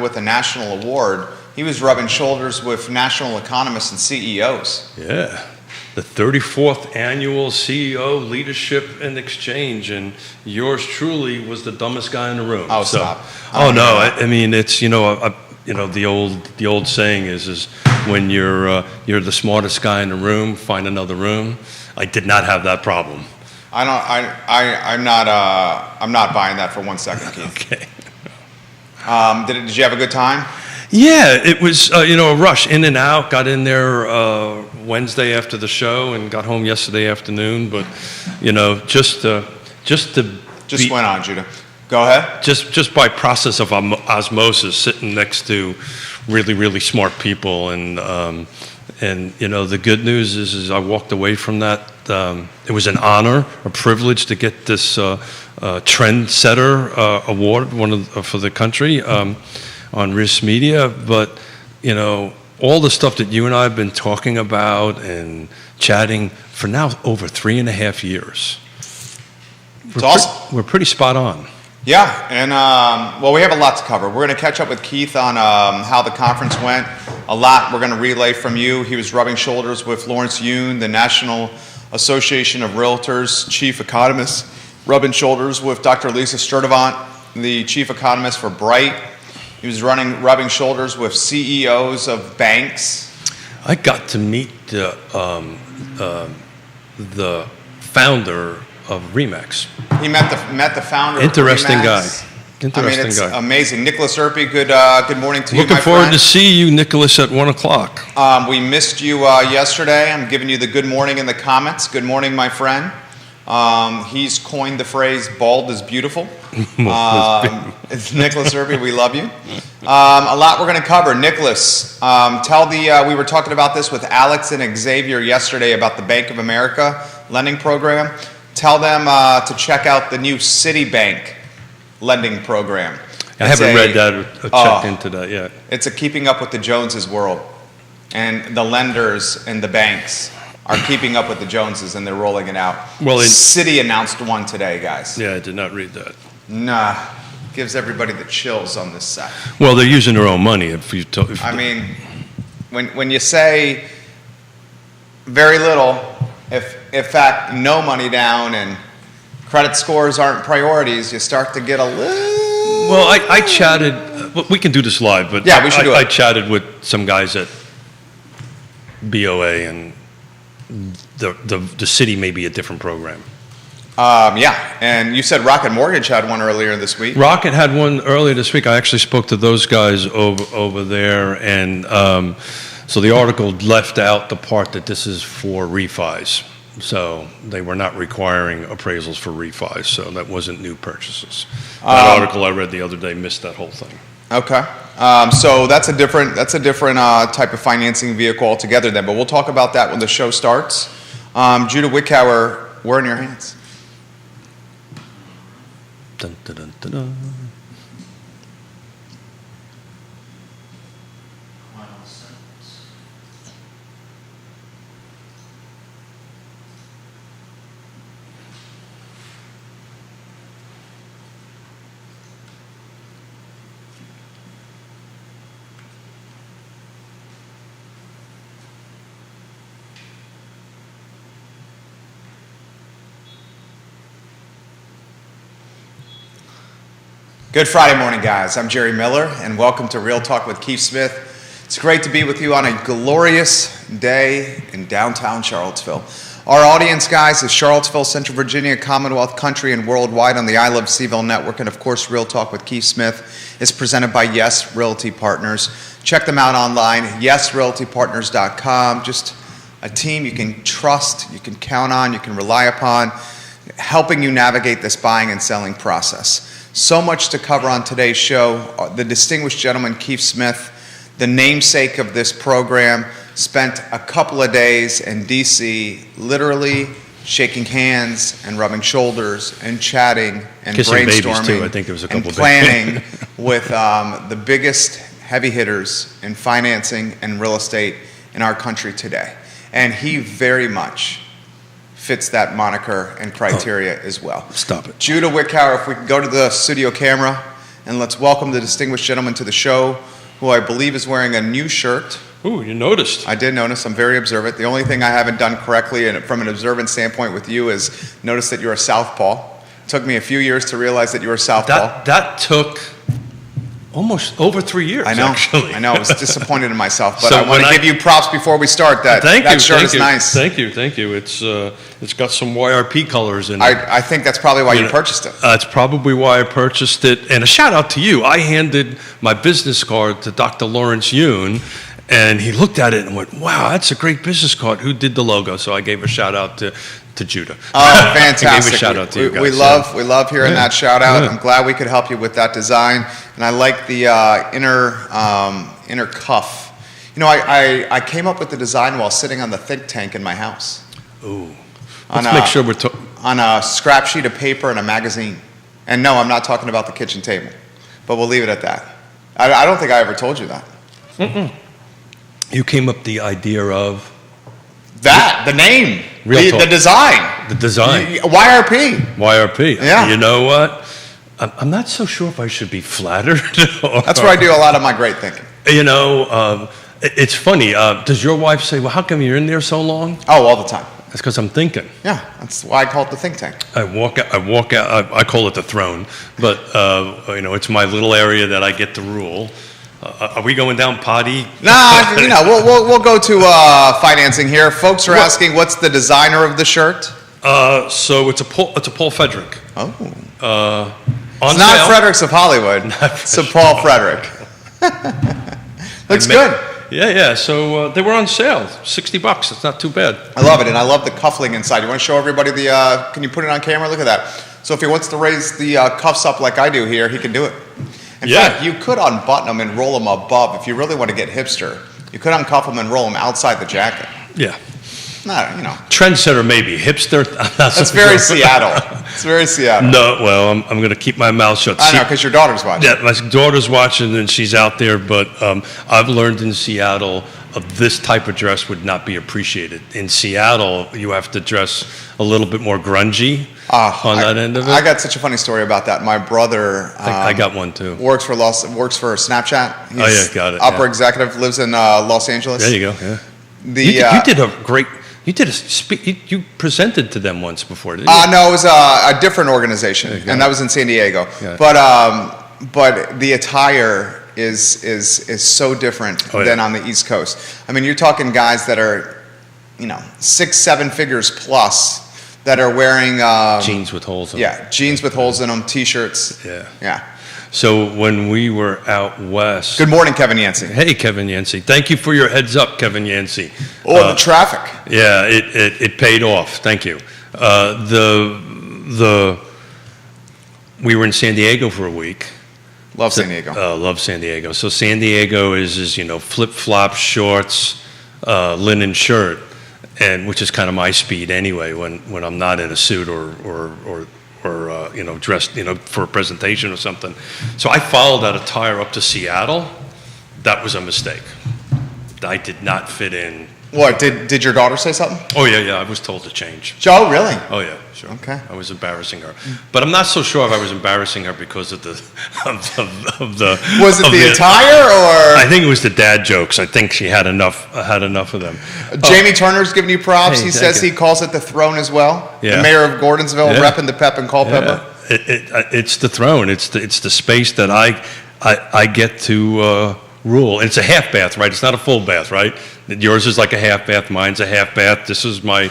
with a national award, he was rubbing shoulders with national economists and CEOs. Yeah, the 34th annual CEO Leadership and Exchange, and yours truly was the dumbest guy in the room. Oh, stop! Oh no, I mean it's the old saying is when you're the smartest guy in the room, find another room. I did not have that problem. I'm not buying that for 1 second, Keith. Okay. Did you have a good time? Yeah, it was a rush in and out. Got in there Wednesday after the show and got home yesterday afternoon. But just went on, Judah. Go ahead. Just by process of osmosis, sitting next to really really smart people, and the good news is I walked away from that. It was an honor, a privilege to get this Trendsetter award, for the country on Risk Media. But all the stuff that you and I have been talking about and chatting for now over 3.5 years. It's awesome. We're pretty spot on. Yeah, and we have a lot to cover. We're going to catch up with Keith on how the conference went. A lot we're going to relay from you. He was rubbing shoulders with Lawrence Yun, the National Association of Realtors chief economist, rubbing shoulders with Dr. Lisa Sturdivant, the chief economist for Bright. He was rubbing shoulders with CEOs of banks. I got to meet the founder of Remax. He met the founder. Interesting of guy. Remax. Interesting guy. Amazing. Nicholas Erpy, good morning to you, my Looking forward friend. to see you, Nicholas, at 1:00. We missed you yesterday. I'm giving you the good morning in the comments. Good morning, my friend. He's coined the phrase "bald is beautiful." It's Nicholas Erpy. We love you. A lot we're going to cover. Nicholas, we were talking about this with Alex and Xavier yesterday about the Bank of America lending program. Tell them to check out the new Citibank lending program. I haven't read that or checked into that yet. It's a keeping up with the Joneses world. And the lenders and the banks are keeping up with the Joneses, and they're rolling it out. Well, Citi announced one today, guys. Yeah, I did not read that. Nah, gives everybody the chills on this side. Well, they're using their own money. When you say very little, if in fact no money down and credit scores aren't priorities, you start to get a little... Well, I chatted, we can do this live, but yeah, we should do it. I chatted with some guys at BOA, and the city may be a different program. Yeah, and you said Rocket Mortgage had one earlier this week. Rocket had one earlier this week. I actually spoke to those guys over there, and so the article left out the part that this is for refis. So they were not requiring appraisals for refis, so that wasn't new purchases. That article I read the other day missed that whole thing. Okay, so that's a different type of financing vehicle altogether then, but we'll talk about that when the show starts. Judah Wickower, we're in your hands. Dun, dun, dun, dun, dun. Good Friday morning, guys. I'm Jerry Miller, and welcome to Real Talk with Keith Smith. It's great to be with you on a glorious day in downtown Charlottesville. Our audience, guys, is Charlottesville, Central Virginia, Commonwealth Country, and worldwide on the I Love CVille network. And of course, Real Talk with Keith Smith is presented by Yes Realty Partners. Check them out online, yesrealtypartners.com. Just a team you can trust, you can count on, you can rely upon, helping you navigate this buying and selling process. So much to cover on today's show. The distinguished gentleman, Keith Smith, the namesake of this program, spent a couple of days in D.C. literally shaking hands and rubbing shoulders and chatting and kissing brainstorming babies too. I think there was a couple and planning with the biggest heavy hitters in financing and real estate in our country today. And he very much fits that moniker and criteria as well. Stop it. Judah Wickower, if we could go to the studio camera And let's welcome the distinguished gentleman to the show, who I believe is wearing a new shirt. Ooh, you noticed. I did notice. I'm very observant. The only thing I haven't done correctly, and from an observant standpoint with you, is notice that you're a southpaw. It took me a few years to realize that you were a southpaw. That took almost over 3 years, I know. actually. I know. I was disappointed in myself, but So I want to give you props before we start. That shirt is nice. Thank you. It's got some YRP colors in it. I think that's probably why you purchased it. That's probably why I purchased it. And a shout out to you. I handed my business card to Dr. Lawrence Yoon, and he looked at it and went, "Wow, that's a great business card. Who did the logo?" So I gave a shout out to Judah. Oh, fantastic! I gave a shout out to you guys. We love hearing that shout out. I'm glad we could help you with that design, and I like the inner cuff. You know, I came up with the design while sitting on the think tank in my house. Ooh. Let's make sure we're on a scrap sheet of paper and a magazine. And no, I'm not talking about the kitchen table, but we'll leave it at that. I don't think I ever told you that. Mm-mm. You came up with the idea of the name, the design. The design. YRP. YRP. Yeah. You know what? I'm not so sure if I should be flattered. That's where I do a lot of my great thinking. You know, it's funny. Does your wife say, "Well, how come you're in there so long?" Oh, all the time. That's because I'm thinking. Yeah, that's why I call it the think tank. I walk out. I call it the throne, but you know, it's my little area that I get to rule. Are we going down potty? Nah, you know, we'll go to financing here. Folks are asking, what's the designer of the shirt? So it's a Paul Frederick. Oh. It's not Fredericks of Hollywood. It's a Paul Frederick. Looks good. Yeah. So they were on sale, $60. It's not too bad. I love it, and I love the cuffling inside. You want to show everybody the? Can you put it on camera? Look at that. So if he wants to raise the cuffs up like I do here, he can do it. In fact, you could unbutton them and roll them above. If you really want to get hipster, you could uncuff them and roll them outside the jacket. Yeah. No, you know. Trendsetter, maybe. Hipster, That's very Seattle. It's very Seattle. No, well, I'm going to keep my mouth shut. I know, because your daughter's watching. Yeah, my daughter's watching, and she's out there, but I've learned in Seattle this type of dress would not be appreciated. In Seattle, you have to dress a little bit more grungy on that end of it. I got such a funny story about that. My brother I got one, too. Works for Snapchat. He's got it. Upper executive, lives in Los Angeles. There you go, yeah. You did a great... You did a speak. You presented to them once before, didn't you? No, it was a different organization, and that was in San Diego. But the attire is so different than on the East Coast. I mean, you're talking guys that are, 6-7 figures plus that are wearing jeans with holes in them. Yeah, jeans with holes in them, t-shirts. Yeah. So when we were out west... Good morning, Kevin Yancey. Hey, Kevin Yancey. Thank you for your heads up, Kevin Yancey. Oh, the traffic. Yeah, it paid off. Thank you. We were in San Diego for a week. San Diego. Love San Diego. So San Diego is flip-flop shorts, linen shirt, and which is kind of my speed anyway when I'm not in a suit or dressed, for a presentation or something. So I followed that attire up to Seattle. That was a mistake. I did not fit in. What, did your daughter say something? Oh, yeah, I was told to change. Joe, really? Oh, yeah, sure. Okay. I was embarrassing her. But I'm not so sure if I was embarrassing her because of the... Was it the attire, or...? I think it was the dad jokes. I think she had enough of them. Jamie Turner's giving you props. He says he calls it the throne as well. Yeah. The mayor of Gordonsville, repping the pep and Culpeper. It's the throne. It's the space that I get to rule. And it's a half bath, right? It's not a full bath, right? Yours is like a half bath. Mine's a half bath. This is my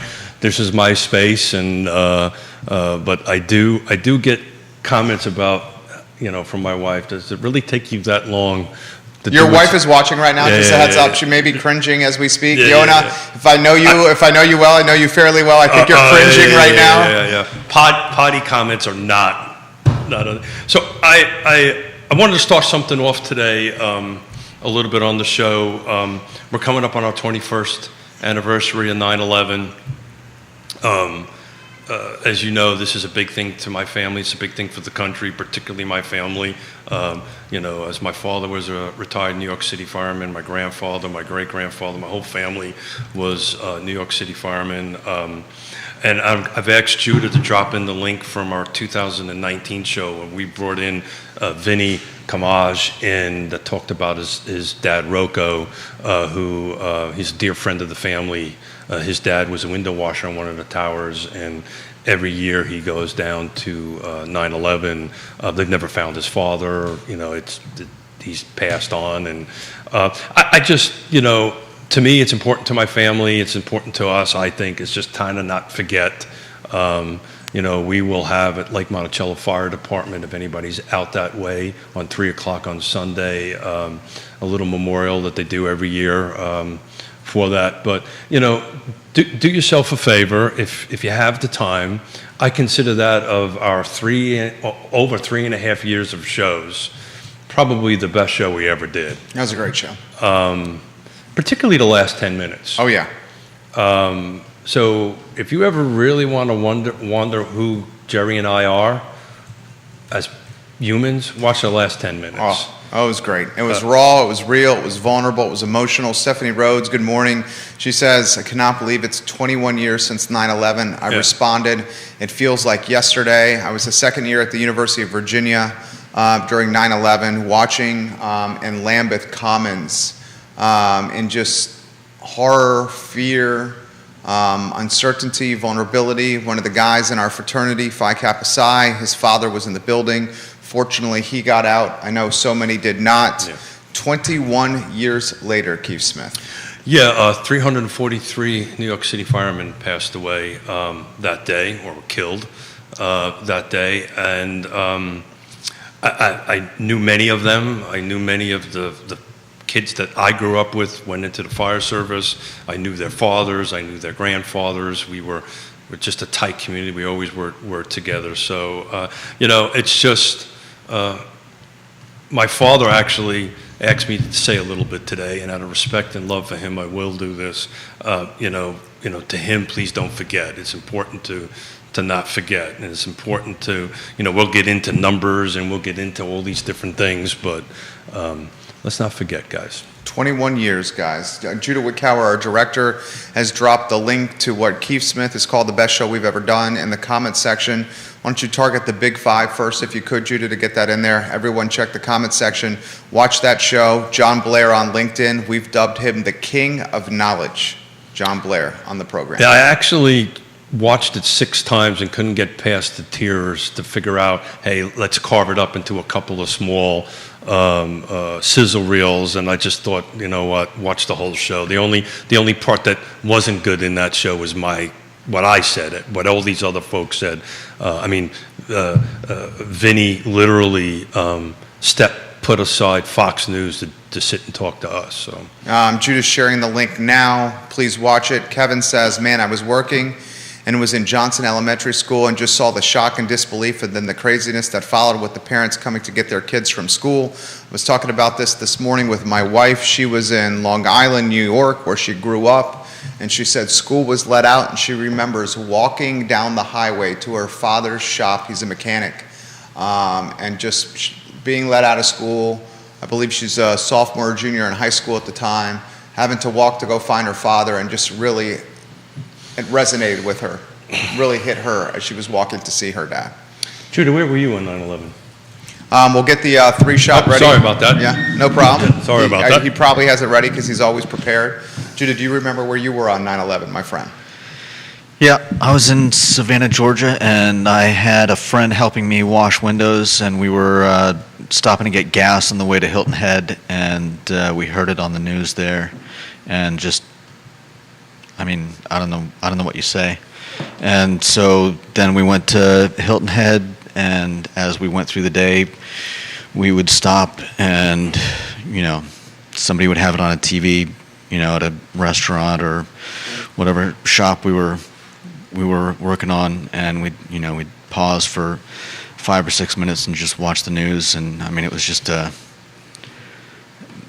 space, and but I do get comments about from my wife. Does it really take you that long? Your wife is watching right now. Just a heads up, she may be cringing as we speep. Yona, if I know you well, I know you fairly well. I think you're cringing right now. Yeah. Potty comments are not. So I wanted to start something off today. A little bit on the show. We're coming up on our 21st anniversary of 9/11. as you know, this is a big thing to my family. It's a big thing for the country, particularly my family. As my father was a retired New York City fireman, my grandfather, my great-grandfather, my whole family was New York City firemen. And I've asked Judah to drop in the link from our 2019 show when we brought in Vinny Kamaj in that talked about his dad, Rocco, who he's a dear friend of the family. His dad was a window washer on one of the towers, and every year he goes down to 9/11. They've never found his father. He's passed on, and I just, to me, it's important to my family. It's important to us. I think it's just time to not forget. We will have at Lake Monticello Fire Department, if anybody's out that way, on 3 o'clock on Sunday, a little memorial that they do every year for that. But, do yourself a favor if you have the time. I consider that of our over 3.5 years of shows, probably the best show we ever did. That was a great show. Particularly the last 10 minutes. Oh, yeah. So if you ever really want to wonder who Jerry and I are as humans, watch the last 10 minutes. Oh, it was great. It was raw, it was real, it was vulnerable, it was emotional. Stephanie Rhodes, good morning. She says, I cannot believe it's 21 years since 9/11. I responded, it feels like yesterday. I was the second year at the University of Virginia during 9/11, watching in Lambeth Commons in just horror, fear, uncertainty, vulnerability. One of the guys in our fraternity, Phi Kappa Psi, his father was in the building. Fortunately, he got out. I know so many did not. Yeah. 21 years later, Keith Smith. Yeah, 343 New York City firemen passed away that day, or were killed that day. And I knew many of them. I knew many of the kids that I grew up with, went into the fire service. I knew their fathers. I knew their grandfathers. We're just a tight community. We always were together. So, it's just, my father actually asked me to say a little bit today, and out of respect and love for him, I will do this. To him, please don't forget. It's important to not forget, and it's important to, we'll get into numbers and we'll get into all these different things, but let's not forget, guys. 21 years, guys. Judah Wickower, our director, has dropped the link to what Keith Smith has called the best show we've ever done in the comment section. Why don't you target the big five first, if you could, Judah, to get that in there. Everyone check the comment section. Watch that show. John Blair on LinkedIn. We've dubbed him the King of Knowledge. John Blair on the program. Yeah, I actually watched it 6 times and couldn't get past the tears to figure out, hey, let's carve it up into a couple of small sizzle reels, and I just thought, you know what, watch the whole show. The only part that wasn't good in that show was what I said, what all these other folks said. Vinny literally put aside Fox News to sit and talk to us. So Judah's sharing the link now. Please watch it. Kevin says, man, I was working and was in Johnson Elementary School and just saw the shock and disbelief and then the craziness that followed with the parents coming to get their kids from school. I was talking about this morning with my wife. She was in Long Island, New York, where she grew up, and she said school was let out, and she remembers walking down the highway to her father's shop. He's a mechanic, and just being let out of school. I believe she's a sophomore or junior in high school at the time, having to walk to go find her father, and just really, it resonated with her, really hit her as she was walking to see her dad. Judah, where were you on 9/11? We'll get the 3-shot ready. Sorry about that. Yeah, no problem. Yeah, sorry about that. He probably has it ready because he's always prepared. Judah, do you remember where you were on 9/11, my friend? Yeah, I was in Savannah, Georgia, and I had a friend helping me wash windows, and we were stopping to get gas on the way to Hilton Head, and we heard it on the news there, and just, I don't know what you say. And so then we went to Hilton Head, and as we went through the day, we would stop and, somebody would have it on a TV, at a restaurant or whatever shop we were working on, and we'd pause for 5 or 6 minutes and just watch the news, and it was just a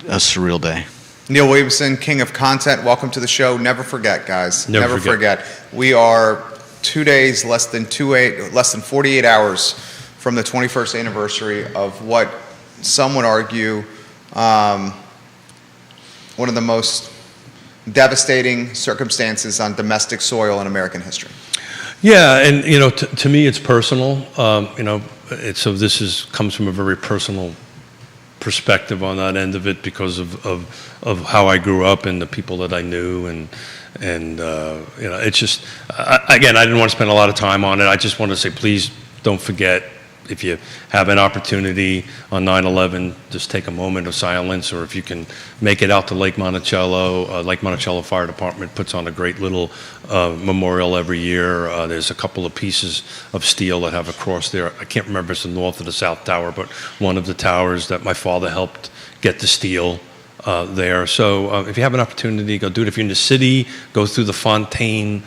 surreal day. Neil Williamson, King of Content, welcome to the show. Never forget, guys. Never forget. We are 2 days, less than 48 hours from the 21st anniversary of what some would argue one of the most devastating circumstances on domestic soil in American history. Yeah, and to me, it's personal. Comes from a very personal perspective on that end of it because of how I grew up and the people that I knew, and it's just again, I didn't want to spend a lot of time on it. I just want to say, please don't forget. If you have an opportunity on 9/11, just take a moment of silence, or if you can make it out to Lake Monticello. Lake Monticello Fire Department puts on a great little memorial every year. There's a couple of pieces of steel that have a cross there. I can't remember if it's the North or the South Tower, but one of the towers that my father helped get the steel there. So if you have an opportunity, go do it. If you're in the city, go through the Fontaine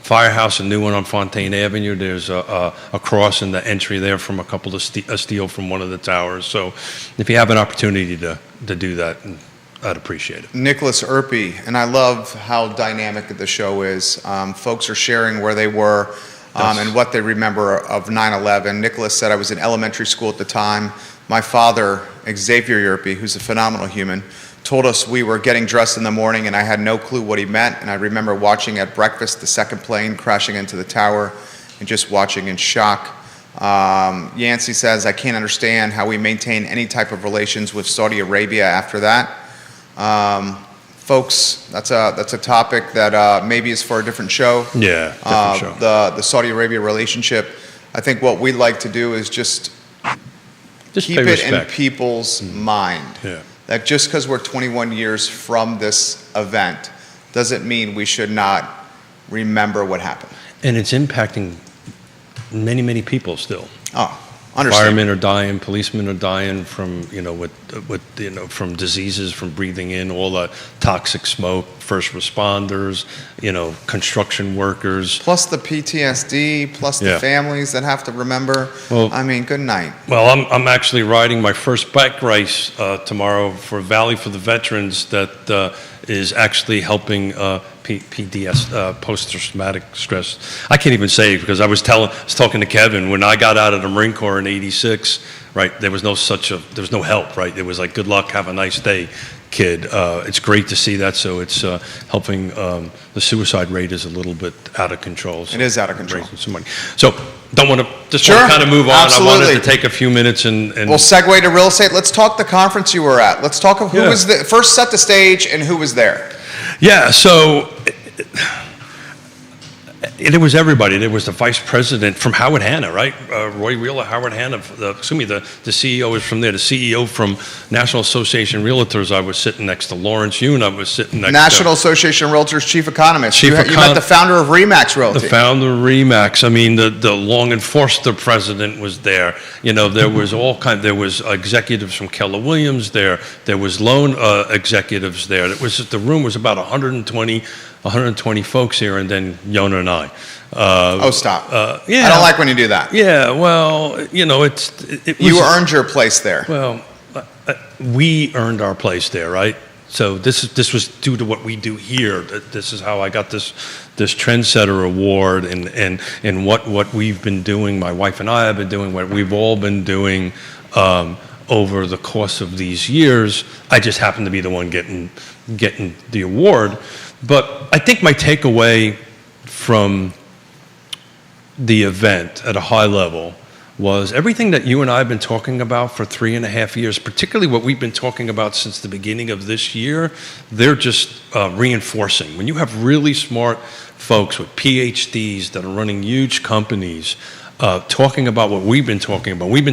Firehouse, a new one on Fontaine Avenue. There's a cross in the entry there from a couple of steel from one of the towers. So if you have an opportunity to do that, I'd appreciate it. Nicholas Erpe, and I love how dynamic the show is. Folks are sharing where they were and what they remember of 9/11. Nicholas said, I was in elementary school at the time. My father, Xavier Erpe, who's a phenomenal human, told us we were getting dressed in the morning, and I had no clue what he meant. And I remember watching at breakfast the second plane crashing into the tower and just watching in shock. Yancey says, I can't understand how we maintain any type of relations with Saudi Arabia after that. Folks, that's a topic that maybe is for a different show. Yeah, different show. The Saudi Arabia relationship. I think what we'd like to do is just keep it in people's mind. Yeah. That just because we're 21 years from this event doesn't mean we should not remember what happened. And it's impacting many, many people still. Oh, understand. Firemen are dying, policemen are dying from, from diseases, from breathing in all the toxic smoke, first responders, construction workers. Plus the PTSD, plus the families that have to remember. Well, I mean, good night. Well, I'm actually riding my first bike race tomorrow for Valley for the Veterans that is actually helping PDS, post-traumatic stress. I can't even say it because I was talking to Kevin when I got out of the Marine Corps in '86. Right, there was no help. Right, it was like, good luck, have a nice day, kid. It's great to see that. So it's helping. The suicide rate is a little bit out of control. So it is out of control. So don't want to just sure, want to kind of move on. Absolutely. I wanted to take a few minutes and we'll segue to real estate. Let's talk the conference you were at. Let's talk of who was the first, set the stage and who was there. Yeah, so it was everybody. There was the vice president from Howard Hanna, right? Roy Wheeler, Howard Hanna. The CEO is from there. The CEO from National Association Realtors. I was sitting next to Lawrence Yun. I was sitting next National Association Realtors chief economist. You met the founder of RE/MAX Realty. The founder of RE/MAX. I mean, the Long and Forster president was there. There was all kind. There was executives from Keller Williams there. There was loan executives there. The room was about 120 folks here, and then Yona and I. Stop. Yeah. I don't like when you do that. Yeah, well, You earned your place there. Well, we earned our place there, right? So this was due to what we do here. This is how I got this Trendsetter Award, and what we've been doing, my wife and I have been doing, what we've all been doing over the course of these years. I just happened to be the one getting the award. But I think my takeaway from the event at a high level was everything that you and I have been talking about for 3.5 years, particularly what we've been talking about since the beginning of this year. They're just reinforcing. When you have really smart folks with PhDs that are running huge companies talking about what we've been talking about. We've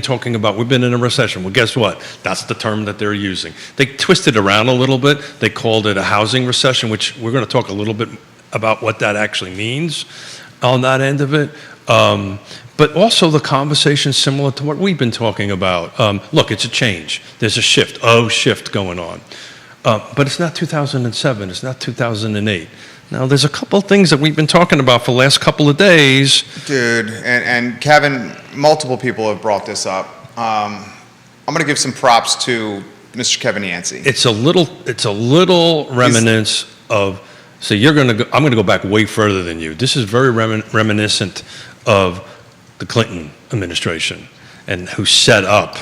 been in a recession. Well, guess what? That's the term that they're using. They twisted around a little bit. They called it a housing recession, which we're going to talk a little bit about what that actually means on that end of it. But also the conversation similar to what we've been talking about. Look, it's a change. There's a shift going on. But it's not 2007. It's not 2008. Now, there's a couple of things that we've been talking about for the last couple of days. Dude, and Kevin, multiple people have brought this up. I'm going to give some props to Mr. Kevin Yancey. It's a little remnants of So I'm going to go back way further than you. This is very reminiscent of the Clinton administration and who set up,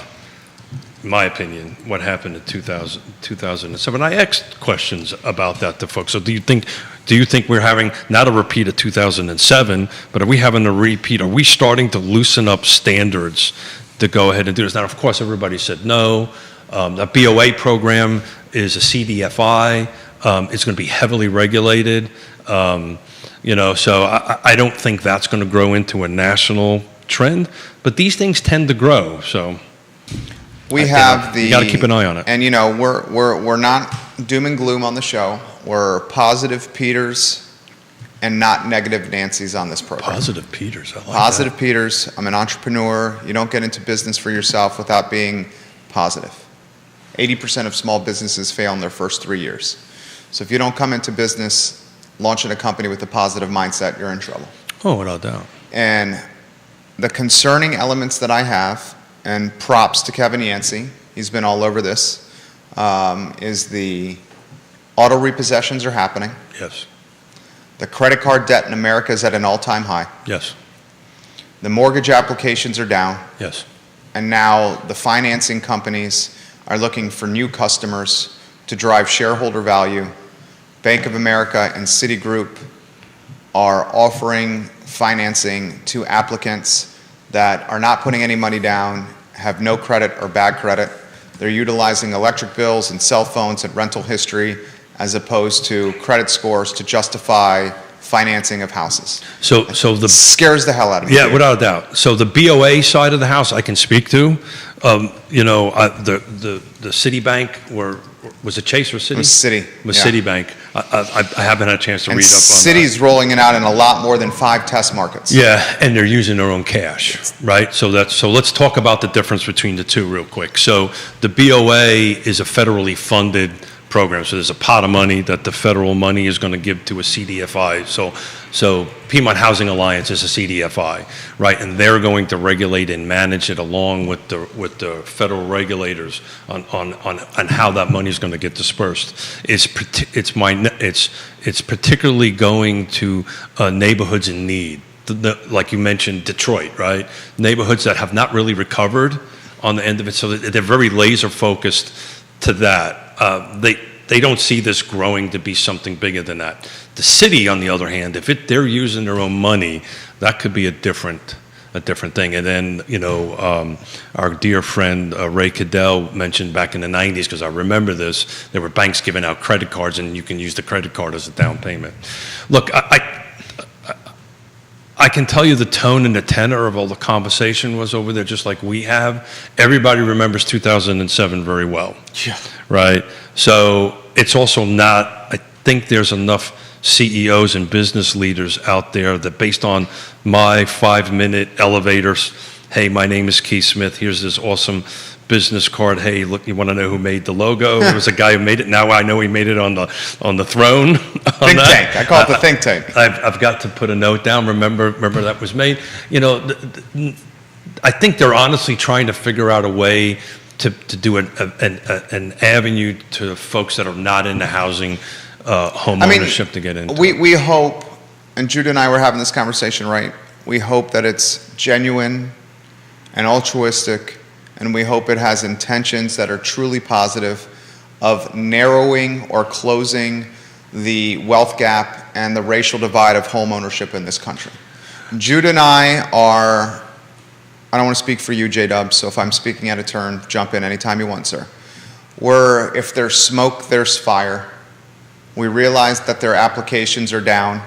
in my opinion, what happened in 2007. I asked questions about that to folks. So do you think we're having not a repeat of 2007, but are we having a repeat? Are we starting to loosen up standards to go ahead and do this? Now, of course, everybody said no. The BOA program is a CDFI. It's going to be heavily regulated. So I don't think that's going to grow into a national trend. But these things tend to grow. So you got to keep an eye on it. And we're not doom and gloom on the show. We're positive Peters and not negative Nancy's on this program. Positive Peters, I like Positive that. Peters. I'm an entrepreneur. You don't get into business for yourself without being positive. 80% of small businesses fail in their first 3 years. So if you don't come into business launching a company with a positive mindset, you're in trouble. Oh, without doubt. And the concerning elements that I have, and props to Kevin Yancey, he's been all over this, is the auto repossessions are happening. Yes. The credit card debt in America is at an all-time high. Yes. The mortgage applications are down. Yes. And now the financing companies are looking for new customers to drive shareholder value. Bank of America and Citigroup are offering financing to applicants that are not putting any money down, have no credit or bad credit. They're utilizing electric bills and cell phones and rental history as opposed to credit scores to justify financing of houses. So the scares the hell out of me. Yeah, without a doubt. So the BOA side of the house, I can speak to. The Citibank was it Chase or Citi? It was Citi. Was yeah. Citibank. I haven't had a chance to read up on Citi's rolling it out in a lot more than 5 test markets. Yeah, and they're using their own cash, right? So let's talk about the difference between the two real quick. So the BOA is a federally funded program. So there's a pot of money that the federal money is going to give to a CDFI. So Piedmont Housing Alliance is a CDFI, right? And they're going to regulate and manage it along with the federal regulators on how that money is going to get dispersed. It's particularly going to neighborhoods in need. Like you mentioned, Detroit, right? Neighborhoods that have not really recovered on the end of it. So they're very laser focused to that. They don't see this growing to be something bigger than that. The city, on the other hand, if they're using their own money, that could be a different thing. And then, our dear friend Ray Cadell mentioned back in the 90s, because I remember this, there were banks giving out credit cards, and you can use the credit card as a down payment. Look, I can tell you the tone and the tenor of all the conversation was over there, just like we have. Everybody remembers 2007 very well. Yeah. Right? So it's also not, I think there's enough CEOs and business leaders out there that based on my 5-minute elevators, hey, my name is Keith Smith, here's this awesome business card, hey, look, you want to know who made the logo? There was a guy who made it. Now I know he made it on the throne. Think tank. I call it the think tank. I've got to put a note down. Remember that was made. I think they're honestly trying to figure out a way to do an avenue to folks that are not into housing, home ownership to get into. We hope, and Judah and I were having this conversation, right? We hope that it's genuine and altruistic, and we hope it has intentions that are truly positive of narrowing or closing the wealth gap and the racial divide of home ownership in this country. Judah and I don't want to speak for you, J-Dub, so if I'm speaking out of turn, jump in anytime you want, sir. If there's smoke, there's fire. We realize that their applications are down,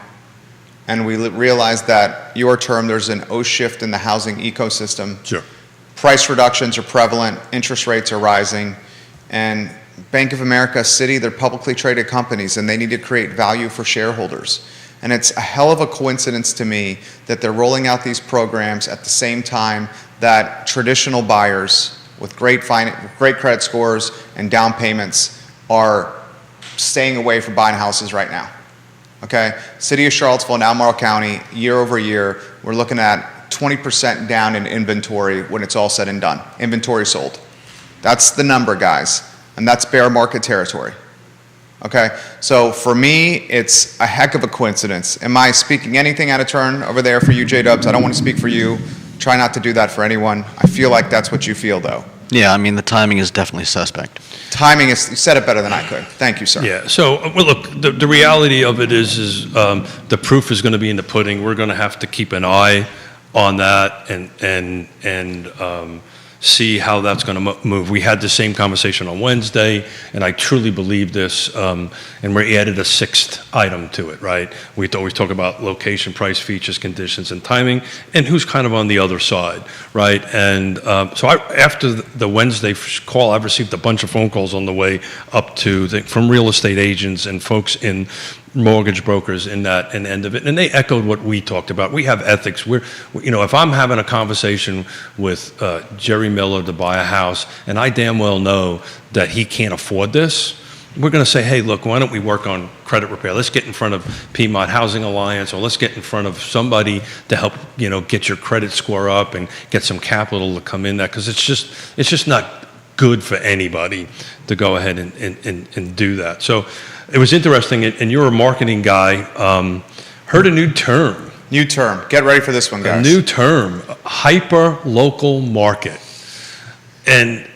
and we realize that your term, there's an O-shift in the housing ecosystem. Sure. Price reductions are prevalent, interest rates are rising, and Bank of America, Citi, they're publicly traded companies, and they need to create value for shareholders. And it's a hell of a coincidence to me that they're rolling out these programs at the same time that traditional buyers with great credit scores and down payments are staying away from buying houses right now. Okay? City of Charlottesville and Albemarle County, year over year, we're looking at 20% down in inventory when it's all said and done. Inventory sold. That's the number, guys. And that's bear market territory. Okay, so for me, it's a heck of a coincidence. Am I speaking anything out of turn over there for you, J-Dubs? I don't want to speak for you. Try not to do that for anyone. I feel like that's what you feel, though. Yeah, I mean, the timing is definitely suspect. Timing is, you said it better than I could. Thank you, sir. Yeah. So, well, look, the reality of it is the proof is going to be in the pudding. We're going to have to keep an eye on that and see how that's going to move. We had the same conversation on Wednesday, and I truly believe this. And we added a sixth item to it, right? We always talk about location, price, features, conditions, and timing, and who's kind of on the other side, right? And so after the Wednesday call, I've received a bunch of phone calls on the way up to from real estate agents and folks in mortgage brokers in that and end of it, and they echoed what we talked about. We have ethics. If I'm having a conversation with Jerry Miller to buy a house, and I damn well know that he can't afford this, we're going to say, hey, look, why don't we work on credit repair? Let's get in front of Piedmont Housing Alliance, or let's get in front of somebody to help, get your credit score up and get some capital to come in there, because it's just not good for anybody to go ahead and do that. So it was interesting, and you're a marketing guy. Heard a new term. New term. Get ready for this one, guys. A new term, hyper-local market. And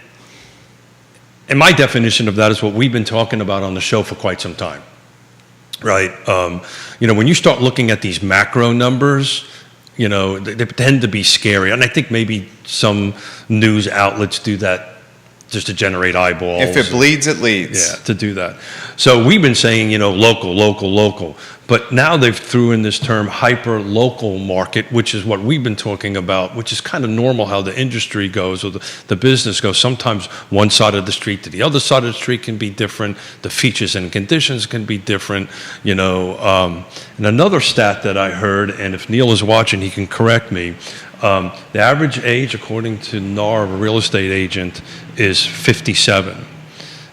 my definition of that is what we've been talking about on the show for quite some time, right? When you start looking at these macro numbers, they tend to be scary. And I think maybe some news outlets do that just to generate eyeballs. If it bleeds, it leads. Yeah, to do that. So we've been saying, local. But now they've threw in this term hyper-local market, which is what we've been talking about, which is kind of normal how the industry goes or the business goes. Sometimes one side of the street to the other side of the street can be different. The features and conditions can be different, And another stat that I heard, and if Neil is watching, he can correct me, the average age, according to NAR, of a real estate agent, is 57.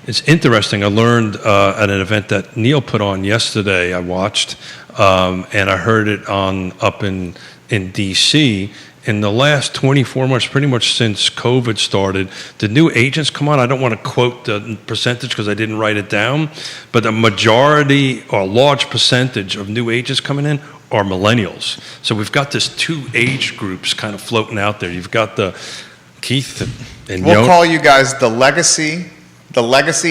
It's interesting. I learned at an event that Neil put on yesterday. I watched, and I heard it up in D.C. In the last 24 months, pretty much since COVID started, the new agents come on. I don't want to quote the percentage because I didn't write it down, but the majority or a large percentage of new agents coming in are millennials. So we've got this two age groups kind of floating out there. You've got the Keith and we'll call you guys the legacy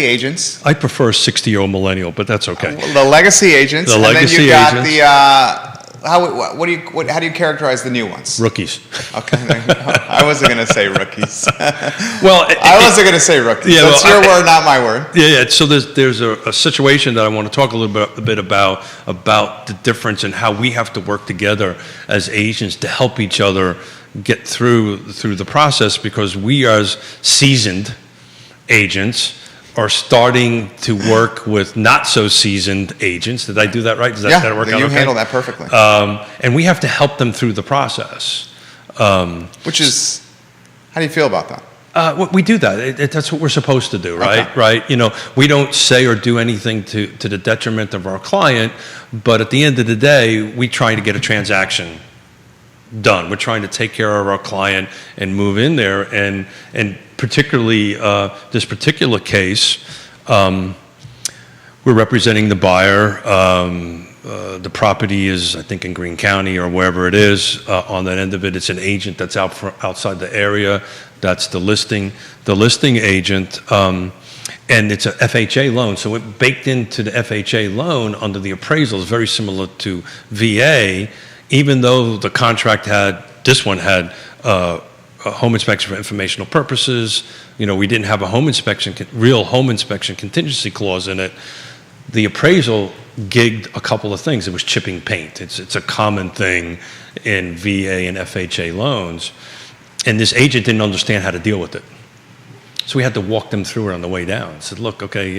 agents. I prefer a 60-year-old millennial, but that's okay. The legacy agents. The legacy and then you agents. got how do you characterize the new ones? Rookies. Okay, I wasn't going to say rookies. Well, I wasn't going to say rookies. Yeah, that's your word, not my word. Yeah. So there's a situation that I want to talk a bit about the difference and how we have to work together as agents to help each other get through the process, because we as seasoned agents are starting to work with not so seasoned agents. Did I do that right? Does that work out okay? You handle that perfectly. And we have to help them through the process. Which is, how do you feel about that? We do that. That's what we're supposed to do, right? Okay. Right? We don't say or do anything to the detriment of our client, but at the end of the day, we try to get a transaction done. We're trying to take care of our client and move in there, and particularly this particular case, we're representing the buyer. The property is, I think, in Greene County or wherever it is. On that end of it, it's an agent that's outside the area. That's the listing agent, and it's a FHA loan. So it baked into the FHA loan under the appraisal is very similar to VA. Even though the contract this one had a home inspection for informational purposes, we didn't have a real home inspection contingency clause in it. The appraisal gigged a couple of things. It was chipping paint. It's a common thing in VA and FHA loans, and this agent didn't understand how to deal with it. So we had to walk them through it on the way down. I said, look, okay,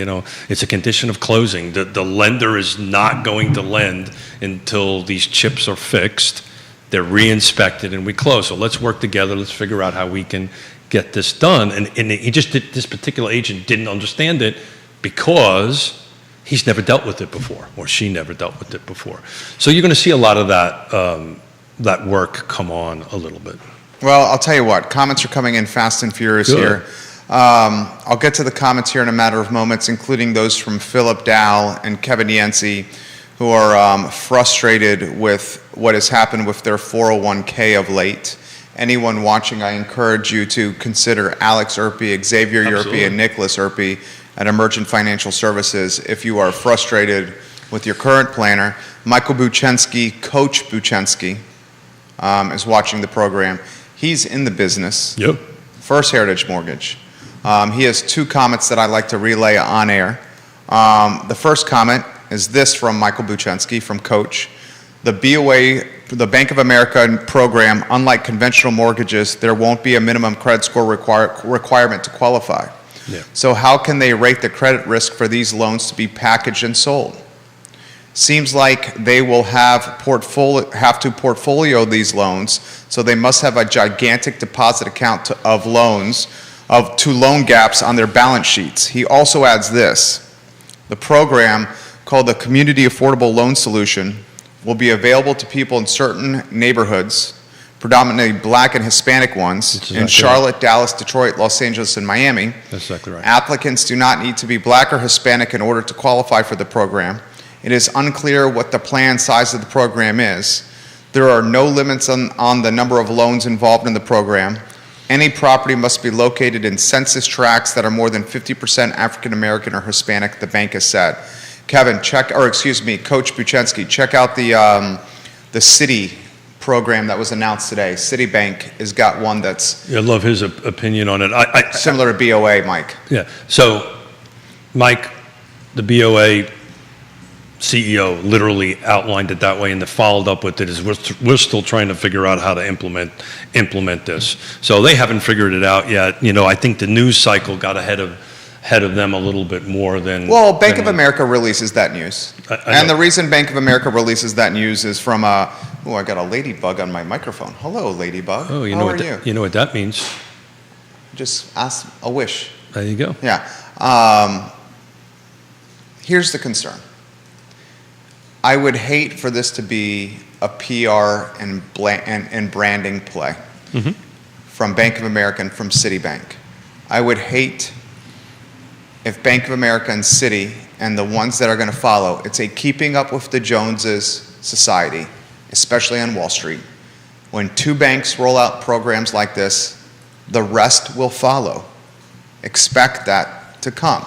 it's a condition of closing. The lender is not going to lend until these chips are fixed, they're re-inspected, and we close. So let's work together. Let's figure out how we can get this done. And this particular agent didn't understand it because he's never dealt with it before, or she never dealt with it before. So you're going to see a lot of that work come on a little bit. Well, I'll tell you what, comments are coming in fast and furious Good. here. I'll get to the comments here in a matter of moments, including those from Philip Dow and Kevin Yancey, who are frustrated with what has happened with their 401k of late. Anyone watching, I encourage you to consider Alex Erpy, Xavier Erpy, and Nicholas Erpy at Emergent Financial Services if you are frustrated with your current planner. Michael Buchensky, Coach Buchensky, is watching the program. He's in the business. Yep. First Heritage Mortgage. He has two comments that I'd like to relay on air. The first comment is this from Michael Buchensky from Coach. The BOA, the Bank of America program, unlike conventional mortgages, there won't be a minimum credit score requirement to qualify. Yeah. So how can they rate the credit risk for these loans to be packaged and sold? Seems like they will have to portfolio these loans, so they must have a gigantic deposit account of loans to loan gaps on their balance sheets. He also adds this: the program, called the Community Affordable Loan Solution, will be available to people in certain neighborhoods, predominantly black and Hispanic ones, in Charlotte, Dallas, Detroit, Los Angeles, and Miami. That's exactly right. Applicants do not need to be black or Hispanic in order to qualify for the program. It is unclear what the planned size of the program is. There are no limits on the number of loans involved in the program. Any property must be located in census tracts that are more than 50% African American or Hispanic, the bank has said. Kevin, Coach Buchensky, check out the Citi program that was announced today. Citibank has got one that's I love his opinion on it. similar to BOA, Mike. Yeah. So, Mike, the BOA CEO literally outlined it that way, and followed up with it is we're still trying to figure out how to implement this. So they haven't figured it out yet. I think the news cycle got ahead of them a little bit more than. Well, Bank of America releases that news, I and the reason Bank of America releases that news is from I got a ladybug on my microphone. Hello, ladybug. Oh, How are you? You know what that means? Just ask a wish. There you go. Yeah. Here's the concern. I would hate for this to be a PR and branding play from Bank of America and from Citibank. I would hate if Bank of America and Citi and the ones that are going to follow, it's a keeping up with the Joneses society, especially on Wall Street. When two banks roll out programs like this, the rest will follow. Expect that to come.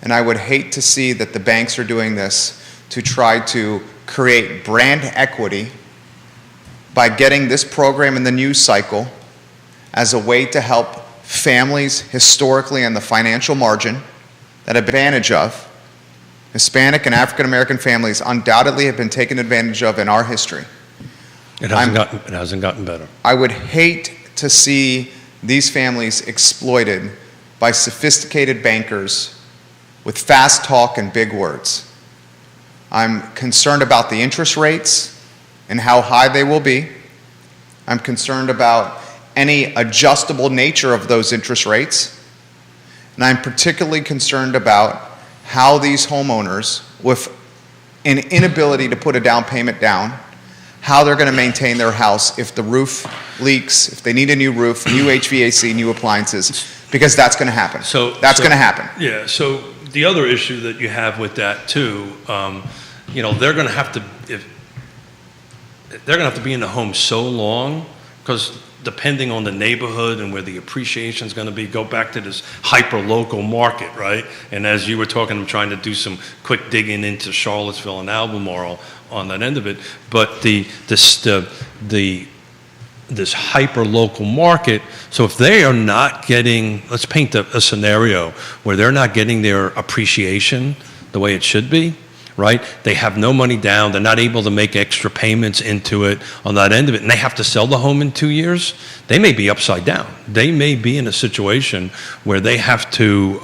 And I would hate to see that the banks are doing this to try to create brand equity by getting this program in the news cycle as a way to help families historically on the financial margin that have advantage of. Hispanic and African American families undoubtedly have been taken advantage of in our history. It hasn't gotten better. I would hate to see these families exploited by sophisticated bankers with fast talk and big words. I'm concerned about the interest rates and how high they will be. I'm concerned about any adjustable nature of those interest rates. And I'm particularly concerned about how these homeowners, with an inability to put a down payment down, how they're going to maintain their house if the roof leaks, if they need a new roof, new HVAC, new appliances, because that's going to happen. That's going to happen. Yeah, so the other issue that you have with that too, they're going to have to be in the home so long, because depending on the neighborhood and where the appreciation is going to be, go back to this hyper-local market, right? And as you were talking, I'm trying to do some quick digging into Charlottesville and Albemarle on that end of it. But this hyper-local market, so if they are not getting, let's paint a scenario where they're not getting their appreciation the way it should be, right? They have no money down. They're not able to make extra payments into it on that end of it, and they have to sell the home in 2 years. They may be upside down. They may be in a situation where they have to,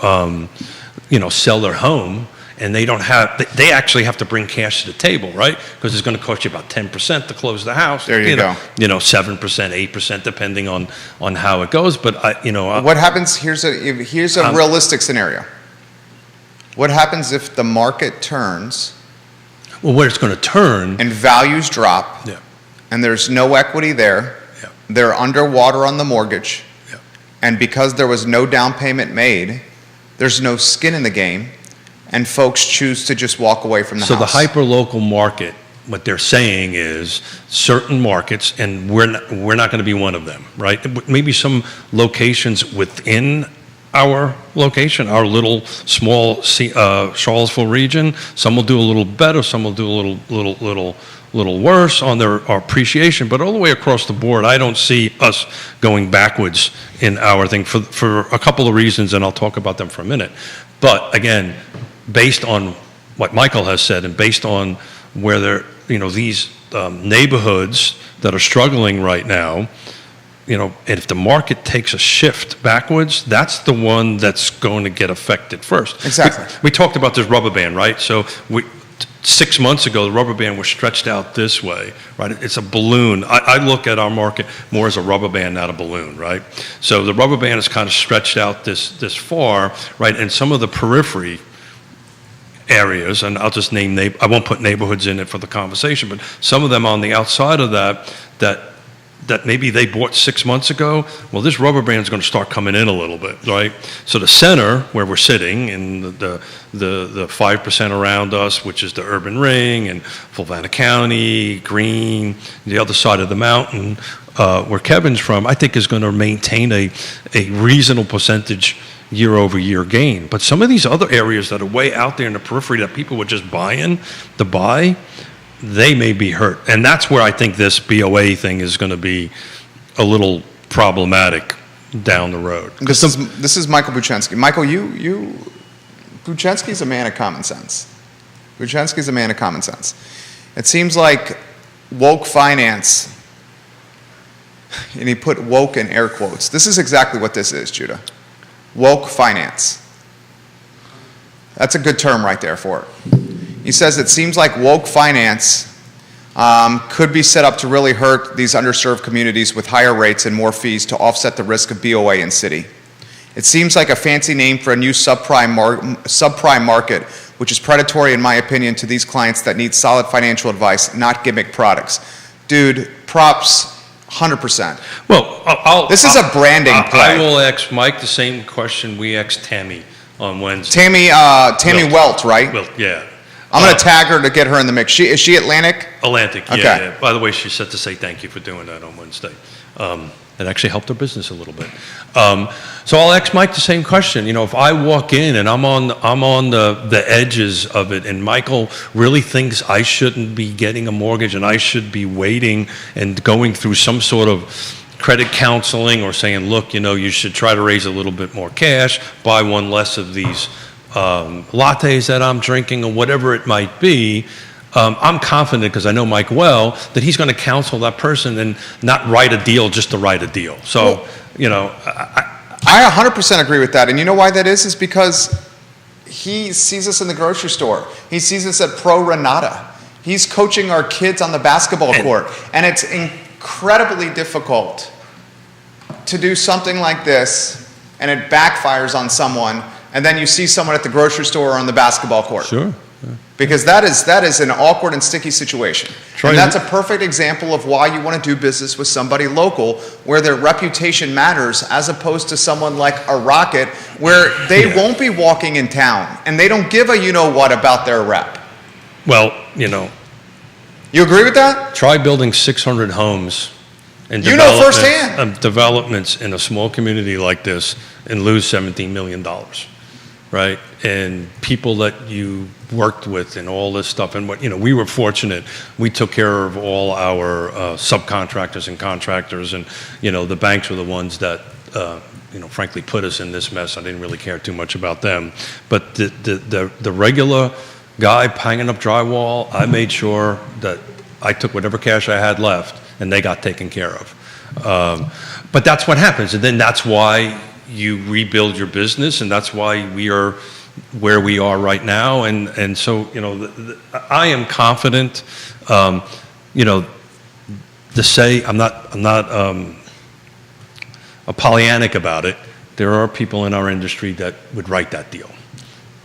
sell their home, and they actually have to bring cash to the table, right? Because it's going to cost you about 10% to close the house. There you go. 7%, 8%, depending on how it goes. But what happens? Here's a realistic scenario. What happens if the market turns? Well, where it's going to turn and values drop, yeah, and there's no equity there. Yeah. They're underwater on the mortgage, yeah, and because there was no down payment made, there's no skin in the game, and folks choose to just walk away from the So house. the hyper-local market, what they're saying is certain markets, and we're not going to be one of them, right? Maybe some locations within our location, our little small Charlottesville region, some will do a little better, some will do a little worse on their appreciation, but all the way across the board, I don't see us going backwards in our thing for a couple of reasons, and I'll talk about them for a minute. But again, based on what Michael has said, and based on where they're, these neighborhoods that are struggling right now, and if the market takes a shift backwards, that's the one that's going to get affected first. Exactly. We talked about this rubber band, right? So 6 months ago, the rubber band was stretched out this way, right? It's a balloon. I look at our market more as a rubber band, not a balloon, right? So the rubber band is kind of stretched out this far, right? And some of the periphery areas, and I'll just name, I won't put neighborhoods in it for the conversation, but some of them on the outside of that maybe they bought 6 months ago, well, this rubber band is going to start coming in a little bit, right? So the center where we're sitting, and the 5% around us, which is the urban ring, and Fulvana County, Greene, the other side of the mountain, where Kevin's from, I think is going to maintain a reasonable percentage year-over-year gain. But some of these other areas that are way out there in the periphery that people were just buying to buy, they may be hurt. And that's where I think this BOA thing is going to be a little problematic down the road. This is Michael Buchensky. Michael, Buchensky's a man of common sense. Buchensky's a man of common sense. It seems like woke finance, and he put woke in air quotes. This is exactly what this is, Judah. Woke finance. That's a good term right there for it. He says it seems like woke finance could be set up to really hurt these underserved communities with higher rates and more fees to offset the risk of BOA in city. It seems like a fancy name for a new subprime market, which is predatory, in my opinion, to these clients that need solid financial advice, not gimmick products. Dude, props, 100%. Well, this is a branding play. I will ask Mike the same question we asked Tammy on Wednesday. Tammy Welt, right? Well, yeah. I'm going to tag her to get her in the mix. Is she Atlantic? Atlantic, yeah, Okay. yeah. By the way, she said to say thank you for doing that on Wednesday. It actually helped her business a little bit. So I'll ask Mike the same question. If I walk in and I'm on the edges of it, and Michael really thinks I shouldn't be getting a mortgage and I should be waiting and going through some sort of credit counseling, or saying, look, you should try to raise a little bit more cash, buy one less of these lattes that I'm drinking, or whatever it might be, I'm confident, because I know Mike well, that he's going to counsel that person and not write a deal just to write a deal. So, I 100% agree with that. And you know why that is? Is because he sees us in the grocery store. He sees us at Pro Renata. He's coaching our kids on the basketball court. And it's incredibly difficult to do something like this, and it backfires on someone, and then you see someone at the grocery store or on the basketball court. Sure. Because that is an awkward and sticky situation. And that's a perfect example of why you want to do business with somebody local, where their reputation matters, as opposed to someone like a Rocket, where they won't be walking in town and they don't give a you-know-what about their rep. Well, You agree with that? try building 600 homes and firsthand. Developments in a small community like this and lose $17 million, right? And people that you worked with and all this stuff. And we were fortunate. We took care of all our subcontractors and contractors, and the banks were the ones that frankly put us in this mess. I didn't really care too much about them, but the regular guy hanging up drywall, I made sure that I took whatever cash I had left and they got taken care of. But that's what happens, and then that's why you rebuild your business, and that's why we are where we are right now. And so I am confident. To say I'm not Pollyannic about it. There are people in our industry that would write that deal,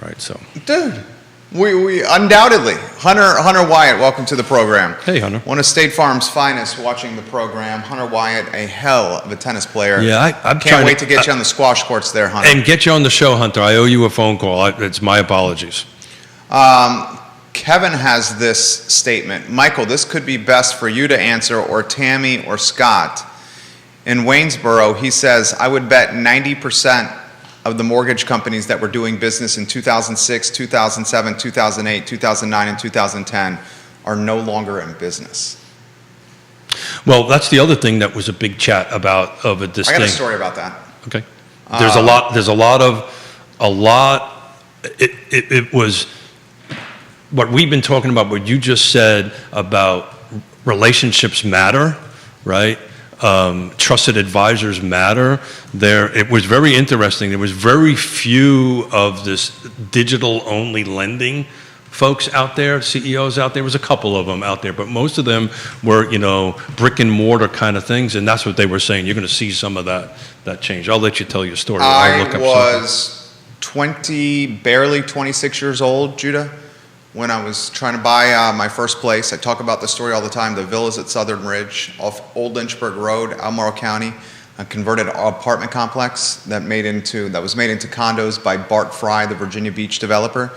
right? So, Dude, We undoubtedly. Hunter Wyatt, welcome to the program. Hey, Hunter. One of State Farm's finest watching the program. Hunter Wyatt, a hell of a tennis player. Yeah, I'm Can't wait to get you on the squash courts there, Hunter. And get you on the show, Hunter. I owe you a phone call. It's my apologies. Kevin has this statement. Michael, this could be best for you to answer, or Tammy or Scott. In Waynesboro, he says, I would bet 90% of the mortgage companies that were doing business in 2006, 2007, 2008, 2009, and 2010 are no longer in business. Well, that's the other thing that was a big chat about of this thing. I got a story about that. Okay. It was what we've been talking about, what you just said about relationships matter, right? Trusted advisors matter. It was very interesting. There was very few of this digital-only lending folks out there, CEOs out there. There was a couple of them out there, but most of them were, brick and mortar kind of things, and that's what they were saying. You're going to see some of that change. I'll let you tell your story. I was 26 years old, Judah, when I was trying to buy my first place. I talk about the story all the time, the villas at Southern Ridge off Old Lynchburg Road, Albemarle County, a converted apartment complex that was made into condos by Bart Fry, the Virginia Beach developer.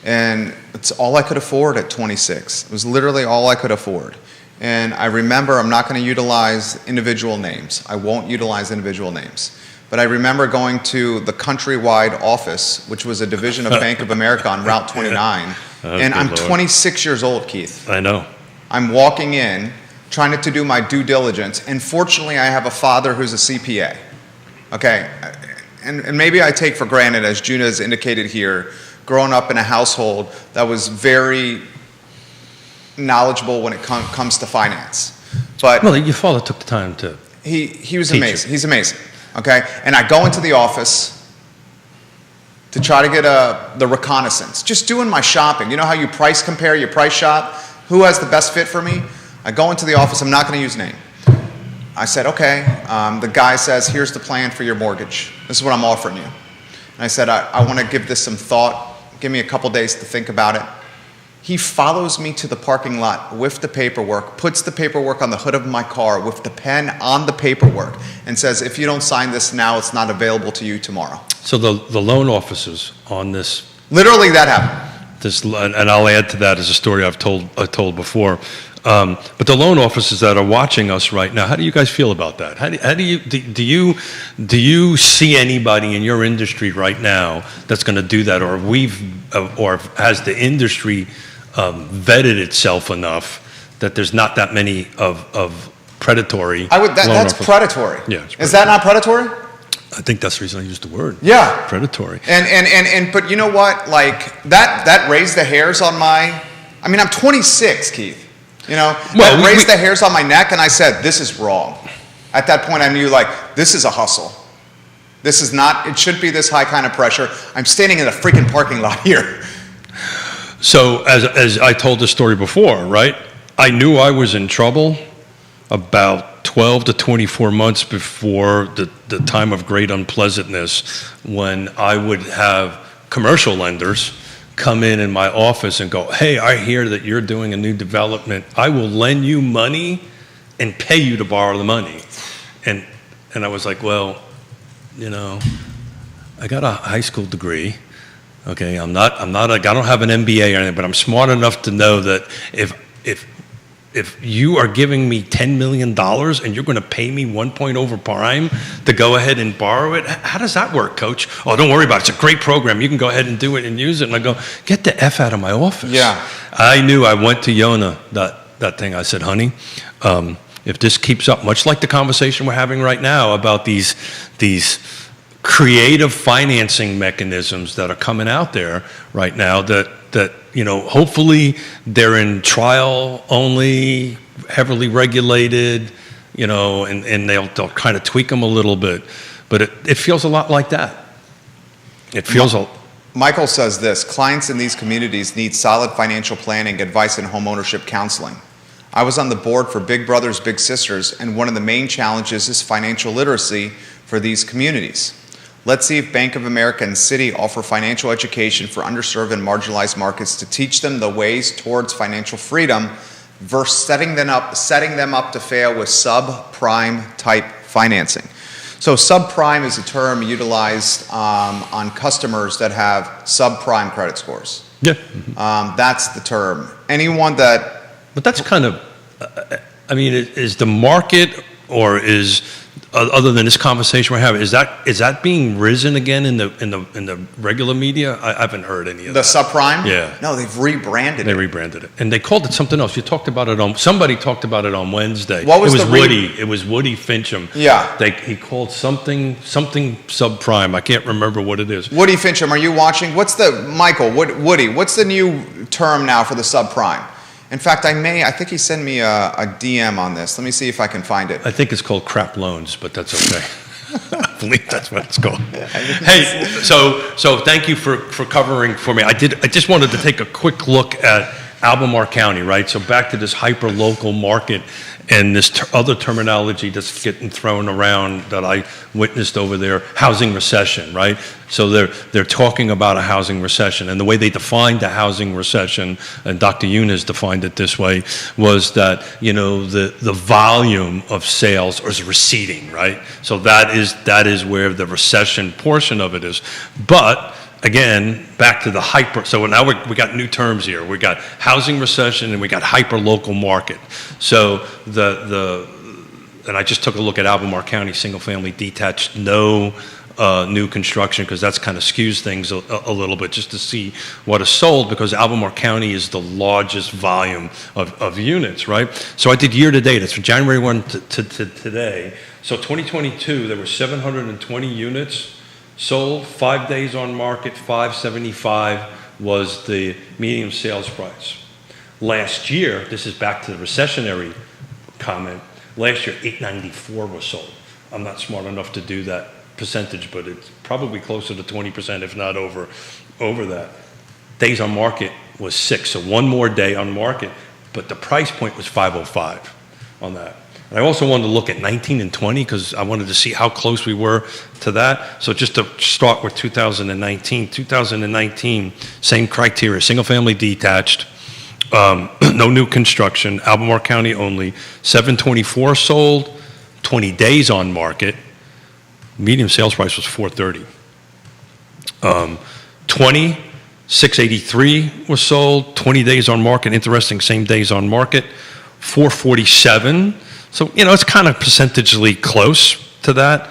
And it's all I could afford at 26. It was literally all I could afford. And I remember, I'm not going to utilize individual names. I won't utilize individual names. But I remember going to the countrywide office, which was a division of Bank of America on Route 29. And I'm 26 years old, Keith. I know. I'm walking in, trying to do my due diligence, and fortunately I have a father who's a CPA. Okay, and maybe I take for granted, as Juna has indicated here, growing up in a household that was very knowledgeable when it comes to finance. But well, your father took the time to. He was amazing. He's amazing. Okay, and I go into the office to try to get the reconnaissance, just doing my shopping. You know how you price compare, you price shop? Who has the best fit for me? I go into the office, I'm not going to use name. I said, okay. The guy says, here's the plan for your mortgage. This is what I'm offering you. And I said, I want to give this some thought. Give me a couple days to think about it. He follows me to the parking lot with the paperwork, puts the paperwork on the hood of my car with the pen on the paperwork, and says, if you don't sign this now, it's not available to you tomorrow. So the loan officers on this. Literally that happened. And I'll add to that as a story I've told before. But the loan officers that are watching us right now, how do you guys feel about that? Do you see anybody in your industry right now that's going to do that, or has the industry vetted itself enough that there's not that many of predatory? That's predatory. Yeah, it's predatory. Is that not predatory? I think that's the reason I used the word. Yeah. Predatory. But you know what? Like that raised the hairs on I'm 26, Keith. That raised the hairs on my neck, and I said, this is wrong. At that point, I knew, this is a hustle. This is not, it shouldn't be this high kind of pressure. I'm standing in a freaking parking lot here. So, as I told this story before, right? I knew I was in trouble about 12 to 24 months before the time of great unpleasantness, when I would have commercial lenders come in my office and go, hey, I hear that you're doing a new development. I will lend you money and pay you to borrow the money. And I was like, well, I got a high school degree. Okay, I don't have an MBA or anything, but I'm smart enough to know that if you are giving me $10 million and you're going to pay me 1 point over prime to go ahead and borrow it, how does that work, Coach? Oh, don't worry about it. It's a great program. You can go ahead and do it and use it. And I go, get the F out of my office. Yeah. I knew. I went to Yona, that thing. I said, honey, if this keeps up, much like the conversation we're having right now about these creative financing mechanisms that are coming out there right now, that hopefully they're in trial only, heavily regulated, and they'll kind of tweak them a little bit. But it feels a lot like that. It feels Michael says this: clients in these communities need solid financial planning, advice, and home ownership counseling. I was on the board for Big Brothers Big Sisters, and one of the main challenges is financial literacy for these communities. Let's see if Bank of America and Citi offer financial education for underserved and marginalized markets to teach them the ways towards financial freedom versus setting them up to fail with subprime type financing. So subprime is a term utilized on customers that have subprime credit scores. Yeah. That's the term. Anyone that... But that's kind of, I mean, is the market, or is, other than this conversation we're having, is that being risen again in the regular media? I haven't heard any of that. The subprime? Yeah. No, they've rebranded it. They rebranded it, and they called it something else. You talked about it somebody talked about it on Wednesday. What was it was the Woody? It was Woody Fincham. Yeah. He called something subprime. I can't remember what it is. Woody Fincham, are you watching? Woody, what's the new term now for the subprime? In fact, I think he sent me a DM on this. Let me see if I can find it. I think it's called crap loans, but that's okay. I believe that's what it's called. Hey, so thank you for covering for me. I just wanted to take a quick look at Albemarle County, right? So back to this hyper-local market and this other terminology that's getting thrown around that I witnessed over there, housing recession, right? So they're talking about a housing recession, and the way they defined the housing recession, and Dr. Yunus defined it this way, was that, the volume of sales is receding, right? So that is where the recession portion of it is. But again, back to the hyper. So now we got new terms here. We got housing recession and we got hyper local market. So and I just took a look at Albemarle County single family detached, no new construction, because that's kind of skews things a little bit, just to see what is sold, because Albemarle County is the largest volume of units, right? So I did year to date. It's from January 1 to today. So 2022, there were 720 units sold, 5 days on market, $575 was the median sales price. Last year, this is back to the recessionary comment, last year $894 was sold. I'm not smart enough to do that percentage, but it's probably closer to 20%, if not over that. Days on market was 6, so one more day on market, but the price point was $505 on that. And I also wanted to look at 19 and 20 because I wanted to see how close we were to that. So just to start with 2019, same criteria, single family detached, no new construction, Albemarle County only, 724 sold, 20 days on market, median sales price was $430. 20, 683 was sold, 20 days on market, interesting, same days on market, 447. So, it's kind of percentagely close to that.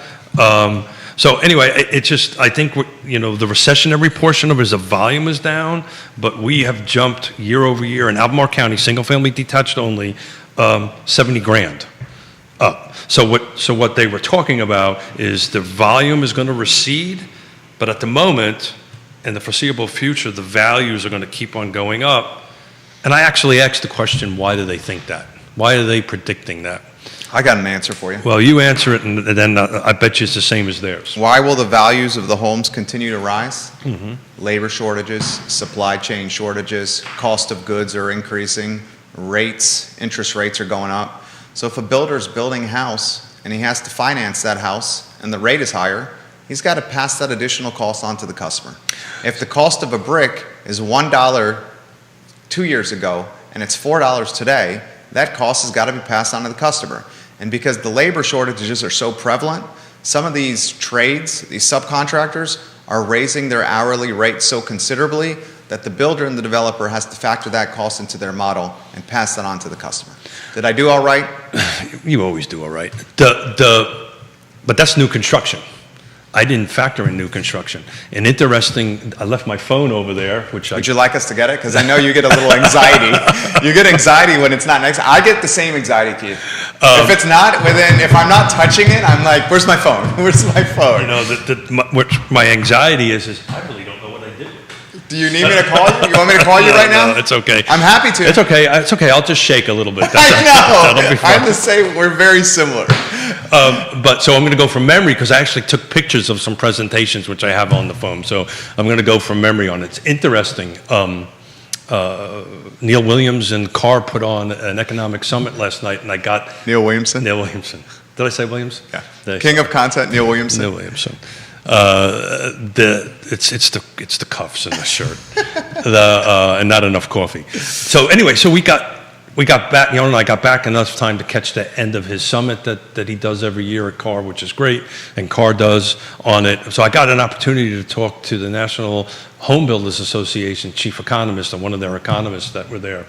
So anyway, I think, the recessionary portion of it is the volume is down, but we have jumped year over year in Albemarle County, single family detached only, 70 grand up. So what they were talking about is the volume is going to recede, but at the moment, in the foreseeable future, the values are going to keep on going up. And I actually asked the question, why do they think that? Why are they predicting that? I got an answer for you. Well, you answer it, and then I bet you it's the same as theirs. Why will the values of the homes continue to rise? Mm-hmm. Labor shortages, supply chain shortages, cost of goods are increasing, interest rates are going up. So if a builder's building a house and he has to finance that house and the rate is higher, he's got to pass that additional cost on to the customer. If the cost of a brick is $1 2 years ago and it's $4 today, that cost has got to be passed on to the customer. And because the labor shortages are so prevalent, some of these trades, these subcontractors, are raising their hourly rate so considerably that the builder and the developer has to factor that cost into their model and pass that on to the customer. Did I do all right? You always do all right. But that's new construction. I didn't factor in new construction. And interesting, I left my phone over there, which Would you like us to get it? Because I know you get a little anxiety. You get anxiety when it's not next. I get the same anxiety, Keith. If I'm not touching it, I'm like, where's my phone? Where's my phone? My anxiety is I really don't know what I did. Do you need me to call you? You want me to call you right now? No, it's okay. I'm happy to. It's okay. It's okay. I'll just shake a little bit. I know. That'll be fine. I'm the same. We're very similar. But so I'm going to go from memory because I actually took pictures of some presentations which I have on the phone. So I'm going to go from memory on it. It's interesting. Neil Williams and Carr put on an economic summit last night, and I got Neil Williamson. Did I say Williams? Yeah. King of content, Neil Williamson. Neil Williamson. It's the cuffs and the shirt, and not enough coffee. So anyway, so we got back. And I got back enough time to catch the end of his summit that he does every year at CAR, which is great, and CAR does on it. So I got an opportunity to talk to the National Home Builders Association chief economist and one of their economists that were there.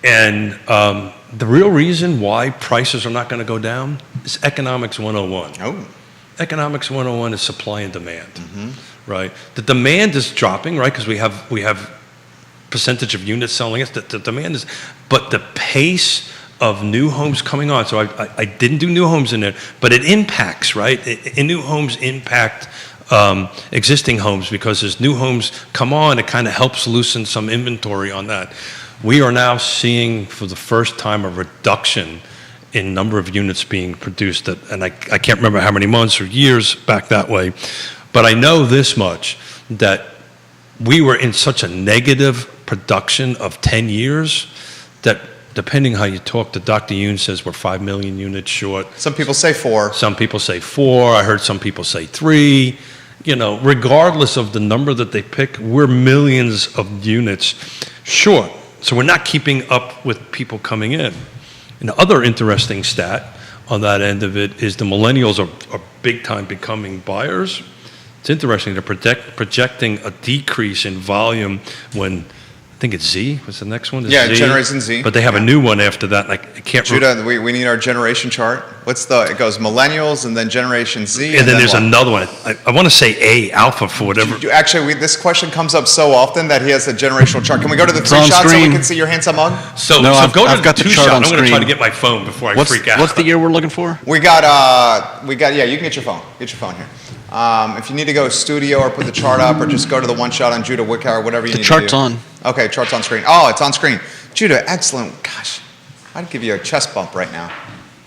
And the real reason why prices are not going to go down is Economics 101. Oh. Economics 101 is supply and demand, right? The demand is dropping, right? Because we have percentage of units selling. The demand is, but the pace of new homes coming on. So I didn't do new homes in there, but it impacts, right? In new homes impact existing homes, because as new homes come on, it kind of helps loosen some inventory on that. We are now seeing for the first time a reduction in number of units being produced, and I can't remember how many months or years back that way, but I know this much, that we were in such a negative production of 10 years that depending how you talk to Dr. Yoon says we're 5 million units short. Some people say 4. Some people say 4. I heard some people say 3. Regardless of the number that they pick, we're millions of units short. So we're not keeping up with people coming in. And the other interesting stat on that end of it is the millennials are big time becoming buyers. It's interesting, they're projecting a decrease in volume when, I think it's Z, what's the next one? Yeah, Z. Generation Z. But they have a new one after that, and I can't Judah, we need our generation chart. It goes millennials and then Generation Z. And then there's another one. I want to say A, alpha for whatever. Actually, this question comes up so often that he has a generational chart. Can we go to the 3 on shots so we screen. can see your handsome mug? So No, go to I've got the the 2 chart shot. on I'm going to try to screen. get my phone before I freak out. What's the year we're looking for? We got, yeah, you can get your phone. Get your phone here. If you need to go studio or put the chart up or just go to the 1 shot on Judah Wickower, whatever you need to do. The chart's on. Okay, chart's on screen. Oh, it's on screen. Judah, excellent. Gosh, I'd give you a chest bump right now.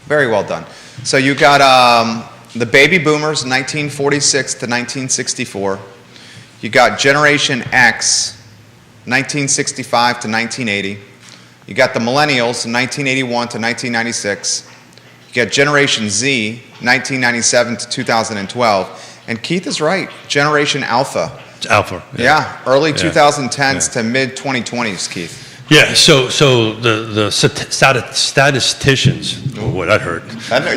Very well done. So you got the baby boomers, 1946 to 1964. You got Generation X, 1965 to 1980. You got the millennials, 1981 to 1996. You got Generation Z, 1997 to 2012. And Keith is right, Generation Alpha. It's alpha. Yeah, early 2010s to mid 2020s, Keith. Yeah, so the statisticians, boy, that hurt.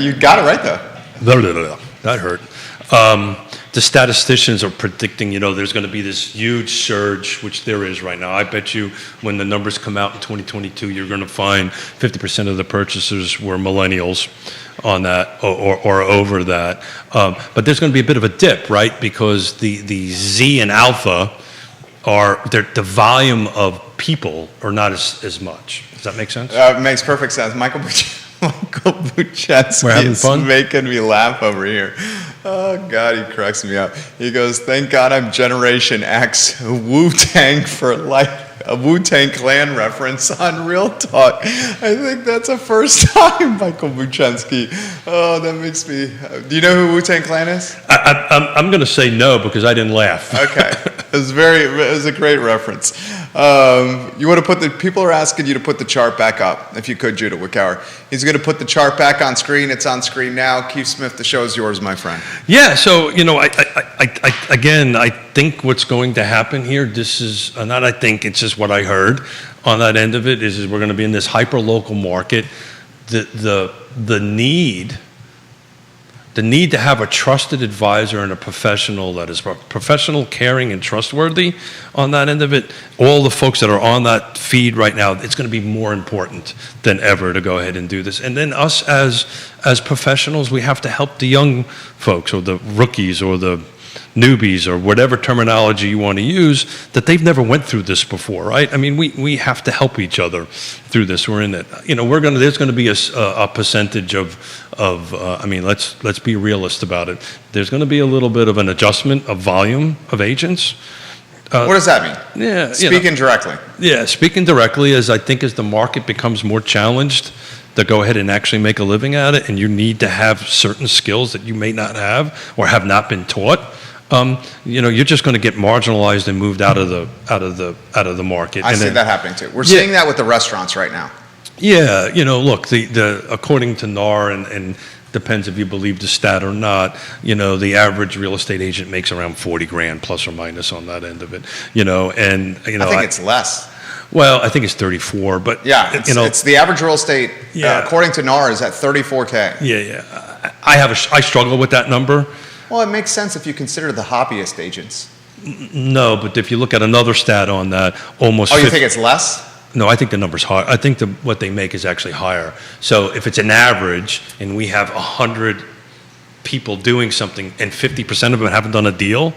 You got it right though. That hurt. The statisticians are predicting, there's going to be this huge surge, which there is right now. I bet you when the numbers come out in 2022, you're going to find 50% of the purchasers were millennials on that or over that. But there's going to be a bit of a dip, right? Because the Z and alpha the volume of people are not as much. Does that make sense? It makes perfect sense. Michael Buchatsky We're having is fun? making me laugh over here. Oh, God, he cracks me up. He goes, thank God I'm Generation X, Wu-Tang for life. A Wu-Tang Clan reference on Real Talk. I think that's a first time, Michael Buchatsky. Oh, that makes me... do you know who Wu-Tang Clan is? I'm going to say no because I didn't laugh. Okay. It was a great reference. You want to people are asking you to put the chart back up, if you could, Judah Wickower. He's going to put the chart back on screen. It's on screen now. Keith Smith, the show is yours, my friend. Yeah, so, I think what's going to happen here, this is, not I think, it's just what I heard on that end of it, is we're going to be in this hyper-local market. The need to have a trusted advisor and a professional that is professional, caring, and trustworthy on that end of it. All the folks that are on that feed right now, it's going to be more important than ever to go ahead and do this. And then us as professionals, we have to help the young folks or the rookies or the newbies or whatever terminology you want to use, that they've never went through this before, right? I mean, we have to help each other through this. We're in it. There's going to be a percentage let's be realist about it. There's going to be a little bit of an adjustment of volume of agents. What does that mean? Yeah. Speaking directly. Yeah, speaking directly as the market becomes more challenged to go ahead and actually make a living at it, and you need to have certain skills that you may not have or have not been taught. You're just going to get marginalized and moved out of the market. I see that happening too. We're seeing that with the restaurants right now. Yeah, look, according to NAR and depends if you believe the stat or not. The average real estate agent makes around 40 grand plus or minus on that end of it. And I think it's less. Well, I think it's 34, but yeah, it's the average real estate, according to NAR, is at 34K. Yeah. I struggle with that number. Well, it makes sense if you consider the hobbyist agents. No, but if you look at another stat on that, almost. Oh, you think it's less? No, I think the number's higher. I think what they make is actually higher. So if it's an average and we have 100 people doing something and 50% of them haven't done a deal,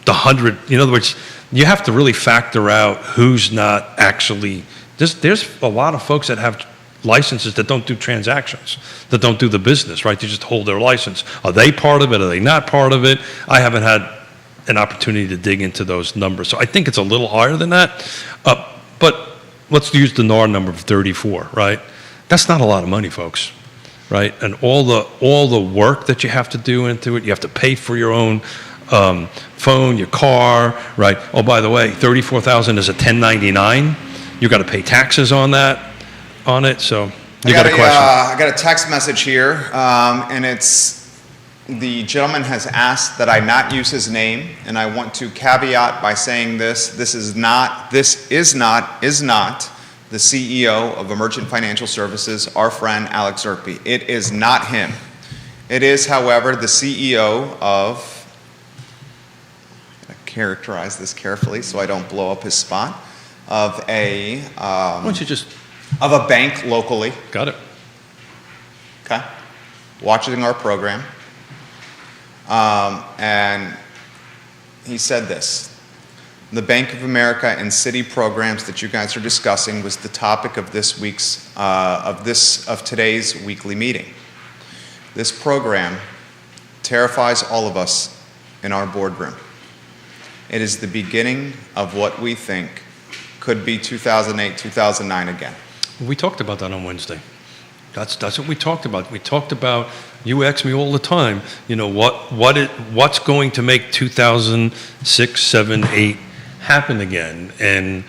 the 100, in other words, you have to really factor out who's not actually. There's a lot of folks that have licenses that don't do transactions, that don't do the business, right? They just hold their license. Are they part of it? Are they not part of it? I haven't had an opportunity to dig into those numbers. So I think it's a little higher than that. But let's use the NAR number of 34, right? That's not a lot of money, folks, right? And all the work that you have to do into it, you have to pay for your own phone, your car, right? Oh, by the way, $34,000 is a 1099. You got to pay taxes on it. So you got a question? I got a text message here, and the gentleman has asked that I not use his name, and I want to caveat by saying this is not the CEO of Emergent Financial Services, our friend Alex Zerkby. It is not him. It is, however, the CEO of, characterize this carefully so I don't blow up his spot, of a Why don't you just of a bank locally. got it? Okay, watching our program, and he said this: the Bank of America and Citi programs that you guys are discussing was the topic of this week's of today's weekly meeting. This program terrifies all of us in our boardroom. It is the beginning of what we think could be 2008, 2009 again. We talked about that on Wednesday. That's what we talked about. We talked about, you ask me all the time, what's going to make 2006, 7, 8 happen again? And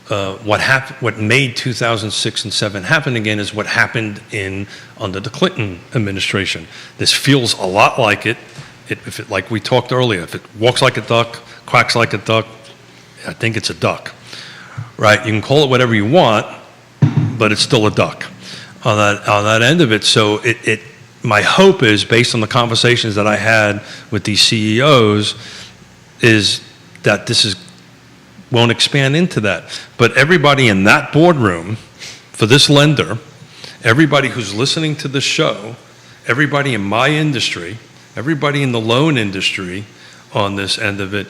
what made 2006 and 7 happen again is what happened under the Clinton administration. This feels a lot like it. Like we talked earlier, if it walks like a duck, quacks like a duck, I think it's a duck, right? You can call it whatever you want, but it's still a duck on that end of it. So my hope is, based on the conversations that I had with these CEOs, is that won't expand into that. But everybody in that boardroom, for this lender, everybody who's listening to the show, everybody in my industry, everybody in the loan industry on this end of it,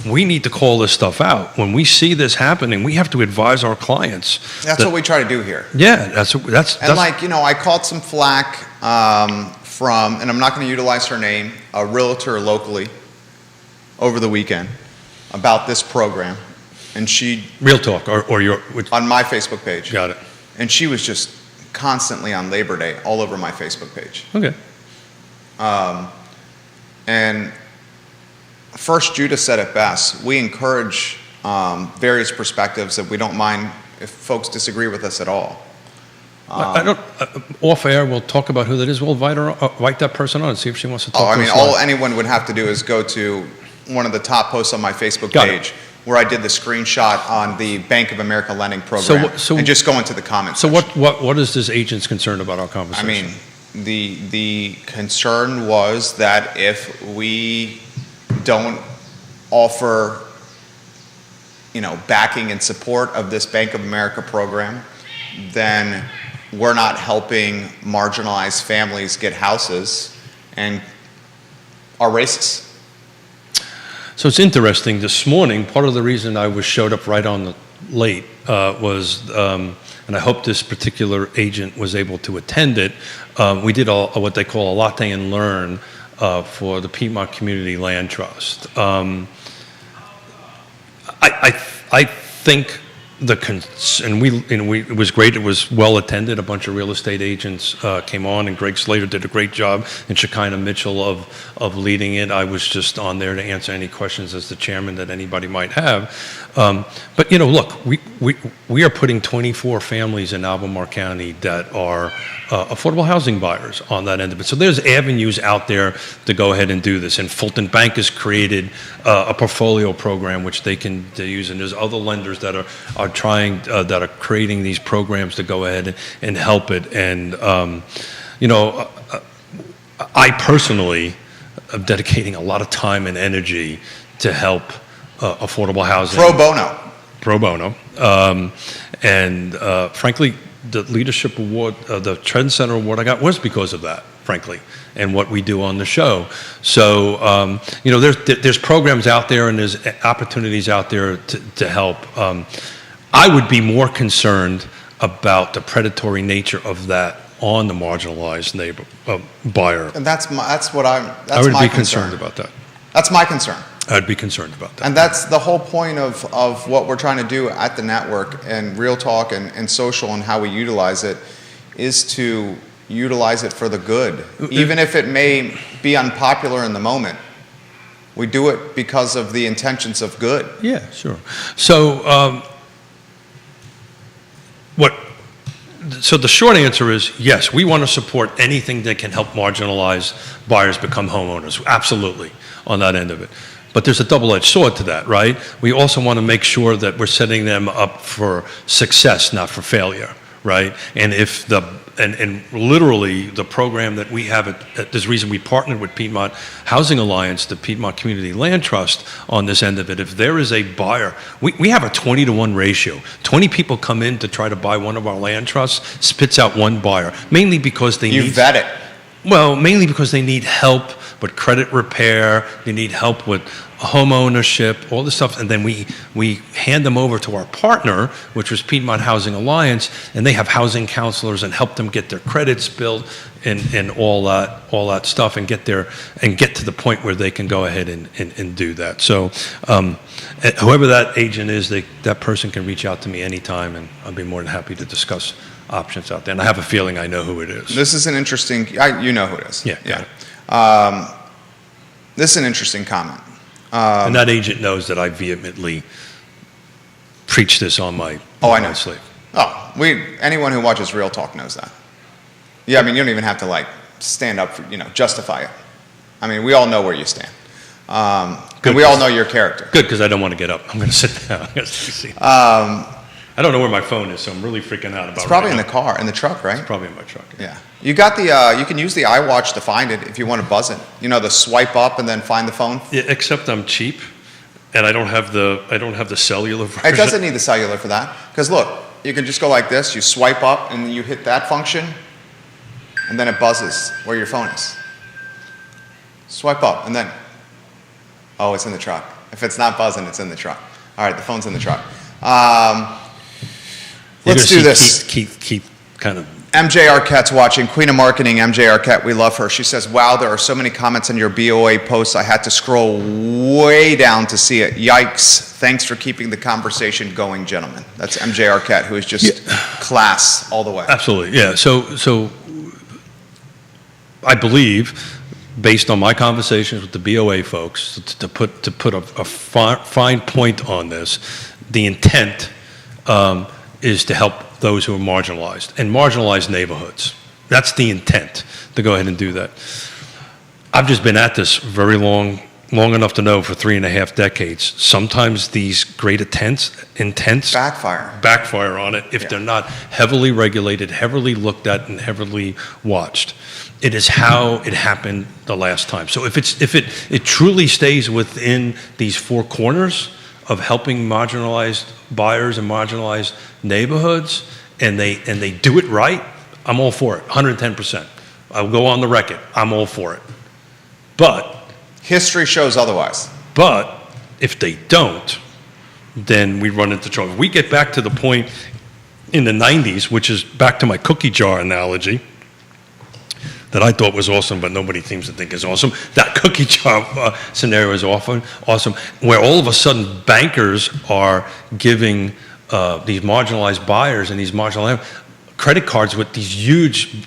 we need to call this stuff out. When we see this happening, we have to advise our clients. That's what we try to do here. Yeah, that's I caught some flack from, and I'm not going to utilize her name, a realtor locally over the weekend about this program, and she Real Talk or your on my Facebook page. Got it. And she was just constantly on Labor Day all over my Facebook page. Okay. And first, Judah said it best. We encourage various perspectives, and we don't mind if folks disagree with us at all. I don't. Off air, we'll talk about who that is. We'll invite that person on and see if she wants to talk. All anyone would have to do is go to one of the top posts on my Facebook page, where I did the screenshot on the Bank of America lending program, and just go into the comments. So what is this agent's concern about our conversation? I mean, the concern was that if we don't offer, backing and support of this Bank of America program, then we're not helping marginalized families get houses and are racist. So it's interesting. This morning, part of the reason I showed up right on the late was, and I hope this particular agent was able to attend it. We did what they call a latte and learn for the Piedmont Community Land Trust. I think it was great. It was well attended. A bunch of real estate agents came on, and Greg Slater did a great job, and Shekinah Mitchell of leading it. I was just on there to answer any questions as the chairman that anybody might have. But look, we are putting 24 families in Albemarle County that are affordable housing buyers on that end of it. So there's avenues out there to go ahead and do this. And Fulton Bank has created a portfolio program which they use, and there's other lenders that are trying that are creating these programs to go ahead and help it. And I personally am dedicating a lot of time and energy to help affordable housing. Pro bono. And frankly, the leadership award, the Trend Center award I got was because of that, frankly, and what we do on the show. So, there's programs out there and there's opportunities out there to help. I would be more concerned about the predatory nature of that on the marginalized neighbor buyer. And that's what I would be concerned about that. That's my concern. I'd be concerned about that. And that's the whole point of what we're trying to do at the network and Real Talk and social and how we utilize it is to utilize it for the good. Even if it may be unpopular in the moment, we do it because of the intentions of good. Yeah, sure. So, So the short answer is yes, we want to support anything that can help marginalized buyers become homeowners. Absolutely, on that end of it. But there's a double-edged sword to that, right? We also want to make sure that we're setting them up for success, not for failure, right? And if and literally the program that we have, there's a reason we partnered with Piedmont Housing Alliance, the Piedmont Community Land Trust on this end of it. If there is a buyer, we have a 20-to-1 ratio. 20 people come in to try to buy one of our land trusts, spits out one buyer, mainly because they You vet it. Well, mainly because they need help with credit repair, they need help with home ownership, all this stuff, and then we hand them over to our partner, which was Piedmont Housing Alliance, and they have housing counselors and help them get their credits built and all that stuff, and get to the point where they can go ahead and do that. So, whoever that agent is, that person can reach out to me anytime, and I'll be more than happy to discuss options out there. And I have a feeling I know who it is. This is an interesting. You know who it is. Yeah. This is an interesting comment. And that agent knows that I vehemently preach this on my sleeve. Oh, anyone who watches Real Talk knows that. Yeah, I mean, you don't even have to stand up for, justify it. I mean, we all know where you stand. And we all know your character. Good, because I don't want to get up. I'm going to sit down. I don't know where my phone is, so I'm really freaking out about it. It's probably in the car, in the truck, right? It's probably in my truck. Yeah. You got you can use the iWatch to find it if you want to buzz it. The swipe up and then find the phone. Yeah, except I'm cheap, and I don't have the cellular version. It doesn't need the cellular for that. Because look, you can just go like this, you swipe up, and you hit that function, and then it buzzes where your phone is. Swipe up, and then, oh, it's in the truck. If it's not buzzing, it's in the truck. All right, the phone's in the truck. Let's do this. Keith kind of. MJ Arquette's watching. Queen of Marketing, MJ Arquette, we love her. She says, wow, there are so many comments on your BOA posts. I had to scroll way down to see it. Yikes. Thanks for keeping the conversation going, gentlemen. That's MJ Arquette, who is just class all the way. Absolutely, yeah. So I believe, based on my conversations with the BOA folks, to put a fine point on this, the intent is to help those who are marginalized and marginalized neighborhoods. That's the intent, to go ahead and do that. I've just been at this very long enough to know for 3.5 decades. Sometimes these great intents backfire on it if they're not heavily regulated, heavily looked at, and heavily watched. It is how it happened the last time. So if it truly stays within these four corners of helping marginalized buyers and marginalized neighborhoods, and they do it right, I'm all for it, 110%. I'll go on the record, I'm all for it. But history shows otherwise. But if they don't, then we run into trouble. We get back to the point in the 90s, which is back to my cookie jar analogy, that I thought was awesome, but nobody seems to think is awesome. That cookie jar scenario is awesome, where all of a sudden bankers are giving these marginalized buyers and these marginalized credit cards with these huge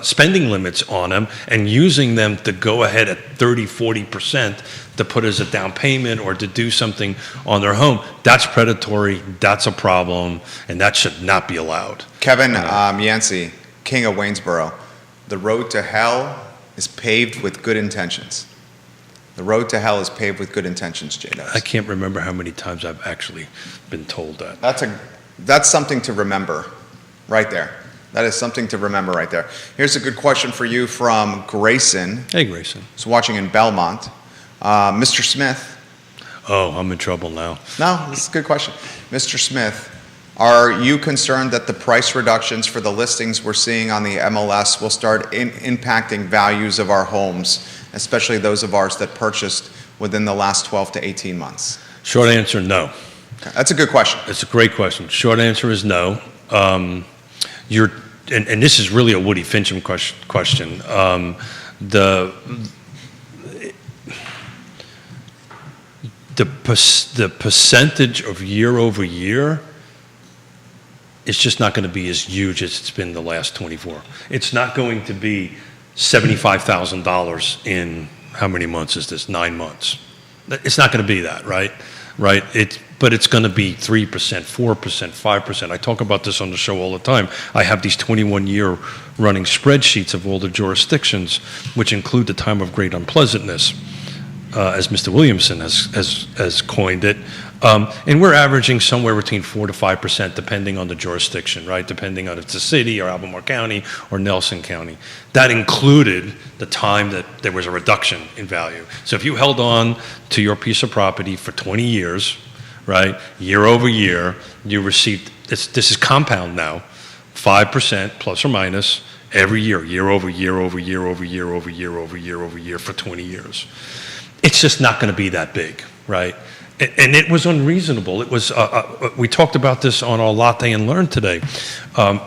spending limits on them and using them to go ahead at 30-40% to put as a down payment or to do something on their home. That's predatory, that's a problem, and that should not be allowed. Kevin Yancey, king of Waynesboro, the road to hell is paved with good intentions. The road to hell is paved with good intentions, J-Dubs. I can't remember how many times I've actually been told that. That's something to remember right there. That is something to remember right there. Here's a good question for you from Grayson. Hey, Grayson. Who's watching in Belmont. Mr. Smith. Oh, I'm in trouble now. No, this is a good question. Mr. Smith, are you concerned that the price reductions for the listings we're seeing on the MLS will start impacting values of our homes, especially those of ours that purchased within the last 12 to 18 months? Short answer, no. Okay, that's a good question. It's a great question. Short answer is no. And this is really a Woody Fincham question. The percentage of year over year is just not going to be as huge as it's been the last 24. It's not going to be $75,000 in how many months is this? 9 months. It's not going to be that, right? But it's going to be 3%, 4%, 5%. I talk about this on the show all the time. I have these 21-year running spreadsheets of all the jurisdictions, which include the time of great unpleasantness, as Mr. Williamson has coined it. And we're averaging somewhere between 4 to 5%, depending on the jurisdiction, right? Depending on if it's a city or Albemarle County or Nelson County. That included the time that there was a reduction in value. So if you held on to your piece of property for 20 years, right, year over year, you received, this is compound now, 5% plus or minus every year, year over year over year over year over year over year over year for 20 years. It's just not going to be that big, right? And it was unreasonable. It was. We talked about this on our Latte and Learn today. In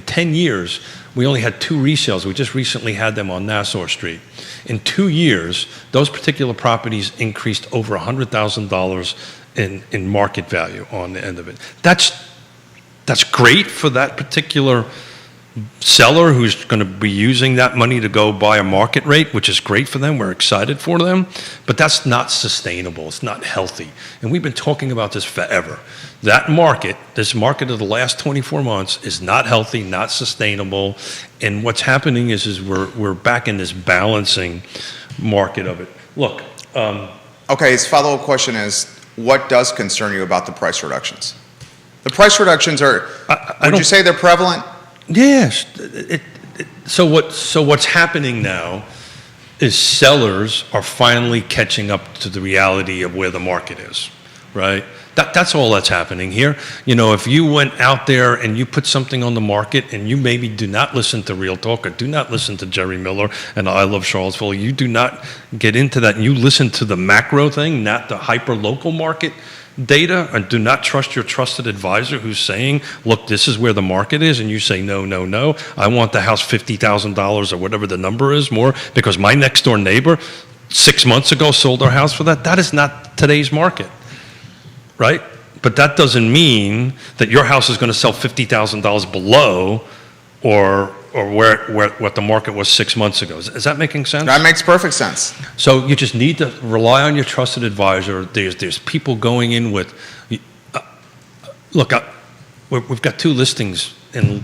10 years, we only had 2 resales. We just recently had them on Nassau Street. In 2 years, those particular properties increased over $100,000 in market value on the end of it. That's great for that particular seller who's going to be using that money to go buy a market rate, which is great for them. We're excited for them, but that's not sustainable. It's not healthy. And we've been talking about this forever. This market of the last 24 months is not healthy, not sustainable. And what's happening is we're back in this balancing market of it. Look. Okay, his follow-up question is, what does concern you about the price reductions? The price reductions are, would you say they're prevalent? Yes. So what's happening now is sellers are finally catching up to the reality of where the market is, right? That's all that's happening here. You know, if you went out there and you put something on the market and you maybe do not listen to Real Talk or do not listen to Jerry Miller and I Love Charlottesville, you do not get into that and you listen to the macro thing, not the hyper-local market data, and do not trust your trusted advisor who's saying, look, this is where the market is, and you say, no, I want the house $50,000 or whatever the number is more because my next door neighbor 6 months ago sold their house for that. That is not today's market, right? But that doesn't mean that your house is going to sell $50,000 below or what the market was 6 months ago. Is that making sense? That makes perfect sense. So you just need to rely on your trusted advisor. There's people going in with, we've got 2 listings, in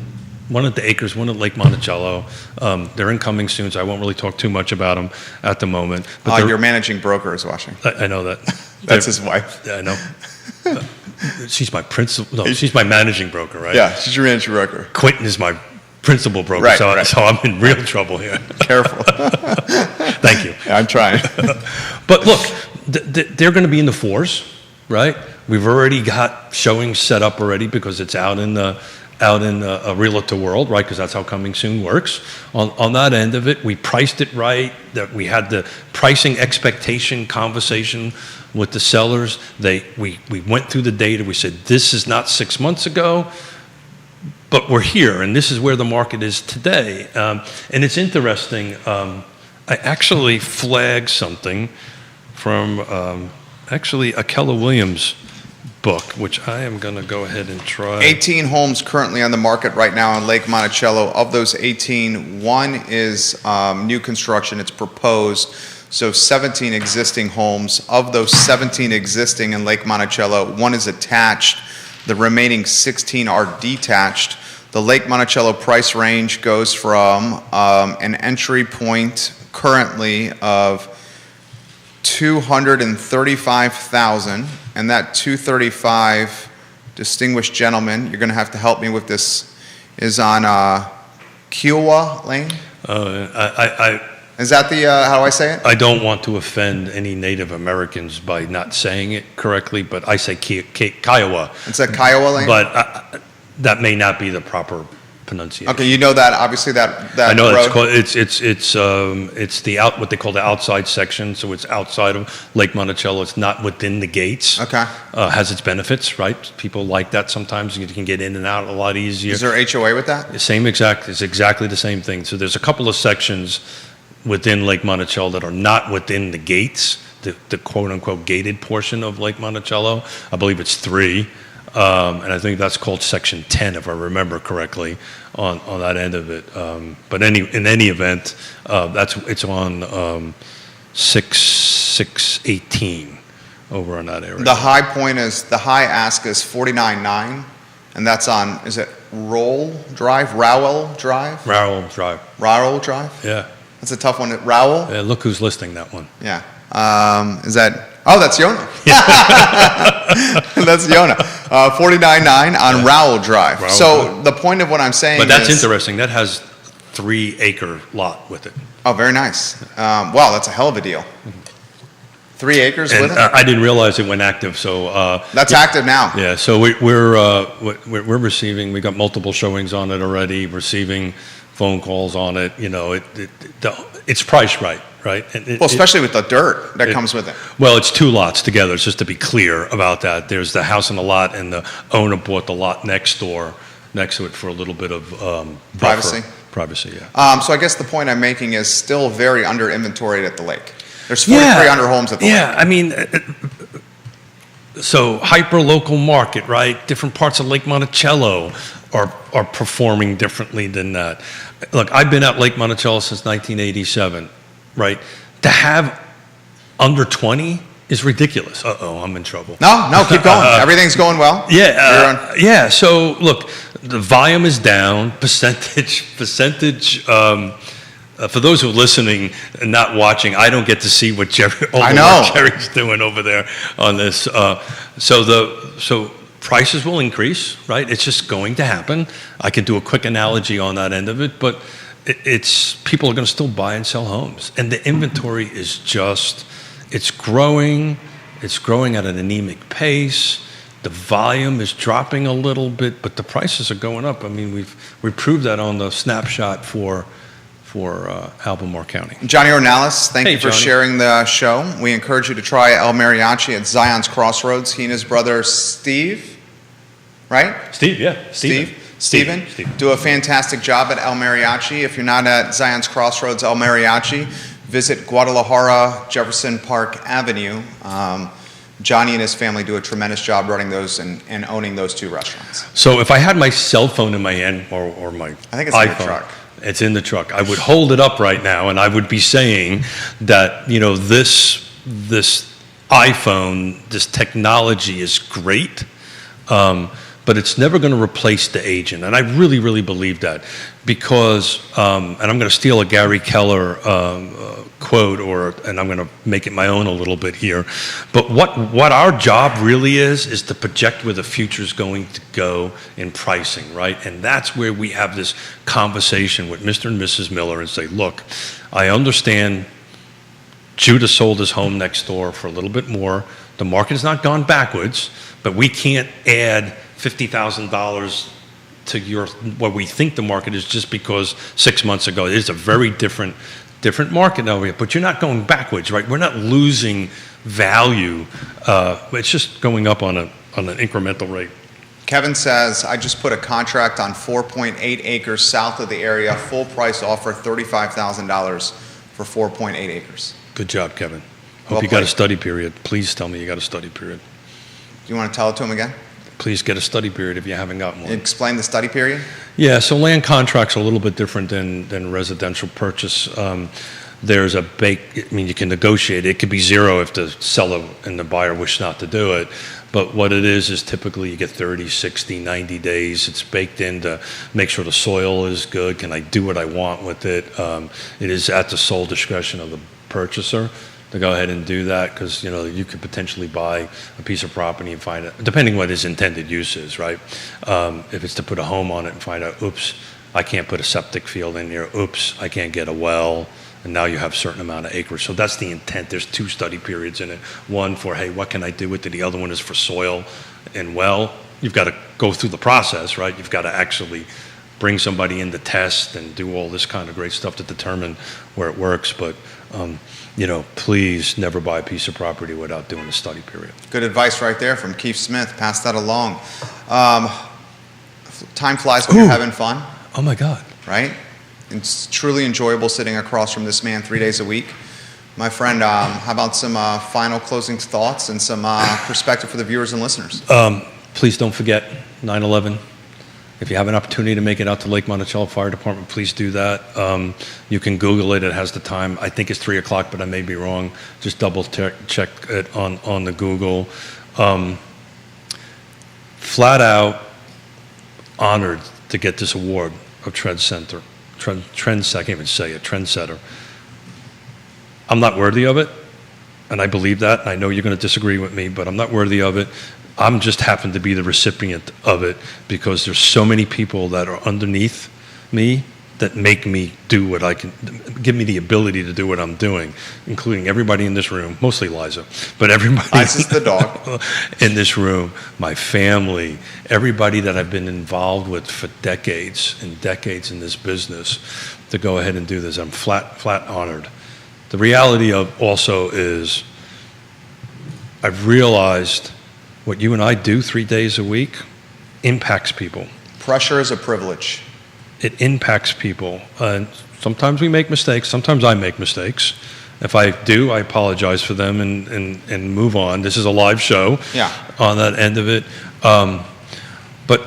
one at the Acres, one at Lake Monticello. They're incoming soon, so I won't really talk too much about them at the moment. But your managing broker is watching. I know that. That's his wife. Yeah, I know. She's my principal. No, she's my managing broker, right? Yeah, she's your managing broker. Quentin is my principal broker, right. So I'm in real trouble here. Careful. Thank you. Yeah, I'm trying. But look, they're going to be in the 4s, right? We've already got showings set up already because it's out in the realtor world, right? Because that's how coming soon works. On that end of it, we priced it right. That we had the pricing expectation conversation with the sellers. We went through the data. We said this is not 6 months ago. But we're here, and this is where the market is today. And it's interesting. I actually flagged something from a Keller Williams book, which I am going to go ahead and try. 18 homes currently on the market right now in Lake Monticello. Of those 18, one is new construction. It's proposed. So 17 existing homes. Of those 17 existing in Lake Monticello, one is attached. The remaining 16 are detached. The Lake Monticello price range goes from an entry point currently of $235,000, and that 235, distinguished gentleman, you're going to have to help me with this, is on Kiowa Lane. Is that the how do I say it? I don't want to offend any Native Americans by not saying it correctly, but I say Kiowa. It's at Kiowa Lane. But that may not be the proper pronunciation. Okay, you know that obviously that I know road. it's called, it's the what they call the outside section, so it's outside of Lake Monticello. It's not within the gates. Okay. Has its benefits, right? People like that sometimes. You can get in and out a lot easier. Is there HOA with that? It's exactly the same thing. So there's a couple of sections within Lake Monticello that are not within the gates, the quote-unquote gated portion of Lake Monticello. I believe it's 3. And I think that's called Section 10, if I remember correctly, on that end of it. But in any event, it's on 618 over on that area. The high ask is 49.9, and that's on, is it Rowell Drive? Rowell Drive. Rowell Drive? Yeah. That's a tough one. Rowell? Yeah, look who's listing that one. Yeah. Is that, oh, that's Yona. That's Yona. 49.9 on Rowell Drive. So the point of what I'm saying is. But that's interesting. That has 3-acre lot with it. Oh, very nice. Wow, that's a hell of a deal. 3 acres And with it? I didn't realize it went active, so. That's active now. Yeah, so we're receiving, we got multiple showings on it already, receiving phone calls on it. You know, it's priced right? Well, especially with the dirt that comes with it. Well, it's 2 lots together, just to be clear about that. There's the house and the lot, and the owner bought the lot next to it for a little bit of Privacy? Privacy, yeah. So I guess the point I'm making is still very under inventoried at the lake. There's 4,300 homes at the lake. Yeah, I mean, so hyper-local market, right? Different parts of Lake Monticello are performing differently than that. Look, I've been at Lake Monticello since 1987, right? To have under 20 is ridiculous. Uh-oh, I'm in trouble. No, keep going. Everything's going well. Yeah, so look, the volume is down, percentage, for those who are listening and not watching, I don't get to see what Jerry's doing over there on this. So prices will increase, right? It's just going to happen. I can do a quick analogy on that end of it, but people are going to still buy and sell homes, and the inventory is it's growing at an anemic pace. The volume is dropping a little bit, but the prices are going up. I mean, we proved that on the snapshot for Albemarle County. Johnny Ornelas, thank you for Johnny. sharing the show. We encourage you to try El Mariachi at Zion's Crossroads. He and his brother Steve, right? Stephen, do a fantastic job at El Mariachi. If you're not at Zion's Crossroads, El Mariachi, visit Guadalajara, Jefferson Park Avenue. Johnny and his family do a tremendous job running those and owning those 2 restaurants. So if I had my cell phone in my hand or my I think it's iPhone, in your truck. It's in the truck. I would hold it up right now, and I would be saying that, this iPhone, this technology is great, but it's never going to replace the agent. And I really, really believe that because, and I'm going to steal a Gary Keller quote, and I'm going to make it my own a little bit here. But what our job really is to project where the future is going to go in pricing, right? And that's where we have this conversation with Mr. and Mrs. Miller and say, look, I understand Judah sold his home next door for a little bit more. The market has not gone backwards, but we can't add $50,000 to what we think the market is just because 6 months ago. It is a very different market over here, but you're not going backwards, right? We're not losing value. It's just going up on an incremental rate. Kevin says, I just put a contract on 4.8 acres south of the area, full price offer, $35,000 for 4.8 acres. Good job, Kevin. Well Hope you got a played. study period. Please tell me you got a study period. you want to tell it to them again? Please get a study period if you haven't gotten one. Explain the study period. Yeah, so land contracts are a little bit different than residential purchase. There's a you can negotiate. It could be zero if the seller and the buyer wish not to do it. But what it is typically you get 30, 60, 90 days. It's baked in to make sure the soil is good. Can I do what I want with it? It is at the sole discretion of the purchaser to go ahead and do that, because you could potentially buy a piece of property and find it, depending what his intended use is, right? If it's to put a home on it and find out, oops, I can't put a septic field in here, oops, I can't get a well, and now you have a certain amount of acreage. So that's the intent. There's 2 study periods in it. One for, hey, what can I do with it? The other one is for soil and well. You've got to go through the process, right? You've got to actually bring somebody in to test and do all this kind of great stuff to determine where it works. But please never buy a piece of property without doing a study period. Good advice right there from Keith Smith. Pass that along. Time flies when you're having fun. Oh my God. Right? It's truly enjoyable sitting across from this man 3 days a week. My friend, how about some final closing thoughts and some perspective for the viewers and listeners? Please don't forget 9/11. If you have an opportunity to make it out to Lake Monticello Fire Department, please do that. You can Google it. It has the time. I think it's 3 o'clock, but I may be wrong. Just double check it on the Google. Flat out honored to get this award of Trendsetter. I can't even say it, Trendsetter. I'm not worthy of it, and I believe that. I know you're going to disagree with me, but I'm not worthy of it. I'm just happen to be the recipient of it because there's so many people that are underneath me that make me do what I can, give me the ability to do what I'm doing, including everybody in this room, mostly Liza, but everybody Liza's the dog. in this room, my family, everybody that I've been involved with for decades and decades in this business to go ahead and do this. I'm flat honored. The reality of also is I've realized what you and I do 3 days a week impacts people. Pressure is a privilege. It impacts people. And sometimes we make mistakes. Sometimes I make mistakes. If I do, I apologize for them and move on. This is a live show. Yeah. On that end of it. But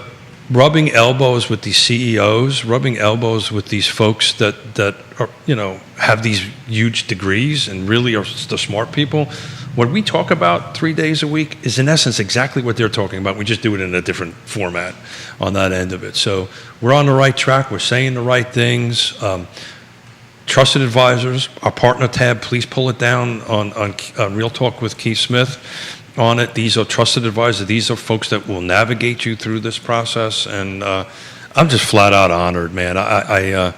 rubbing elbows with these CEOs, rubbing elbows with these folks that are, have these huge degrees and really are the smart people. What we talk about 3 days a week is in essence exactly what they're talking about. We just do it in a different format on that end of it. So we're on the right track. We're saying the right things. Trusted advisors, our partner tab, please pull it down on Real Talk with Keith Smith on it. These are trusted advisors. These are folks that will navigate you through this process. And I'm just flat out honored, man. I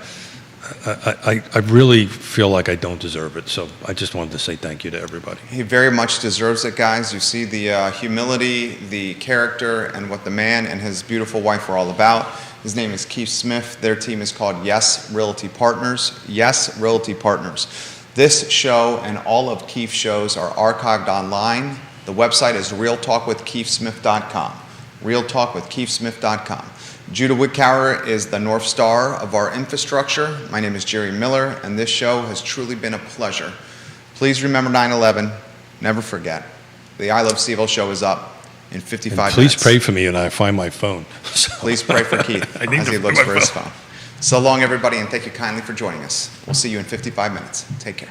really feel like I don't deserve it, so I just wanted to say thank you to everybody. He very much deserves it, guys. You see the humility, the character, and what the man and his beautiful wife are all about. His name is Keith Smith. Their team is called Yes Realty Partners. Yes Realty Partners. This show and all of Keith's shows are archived online. The website is realtalkwithkeithsmith.com. realtalkwithkeithsmith.com. Judah Wickower is the North Star of our infrastructure. My name is Jerry Miller, and this show has truly been a pleasure. Please remember 9/11. Never forget. The I Love CVille show is up in 55 minutes. Please pray for me and I find my phone. Please pray for Keith as he looks for his phone. So long, everybody, and thank you kindly for joining us. We'll see you in 55 minutes. Take care.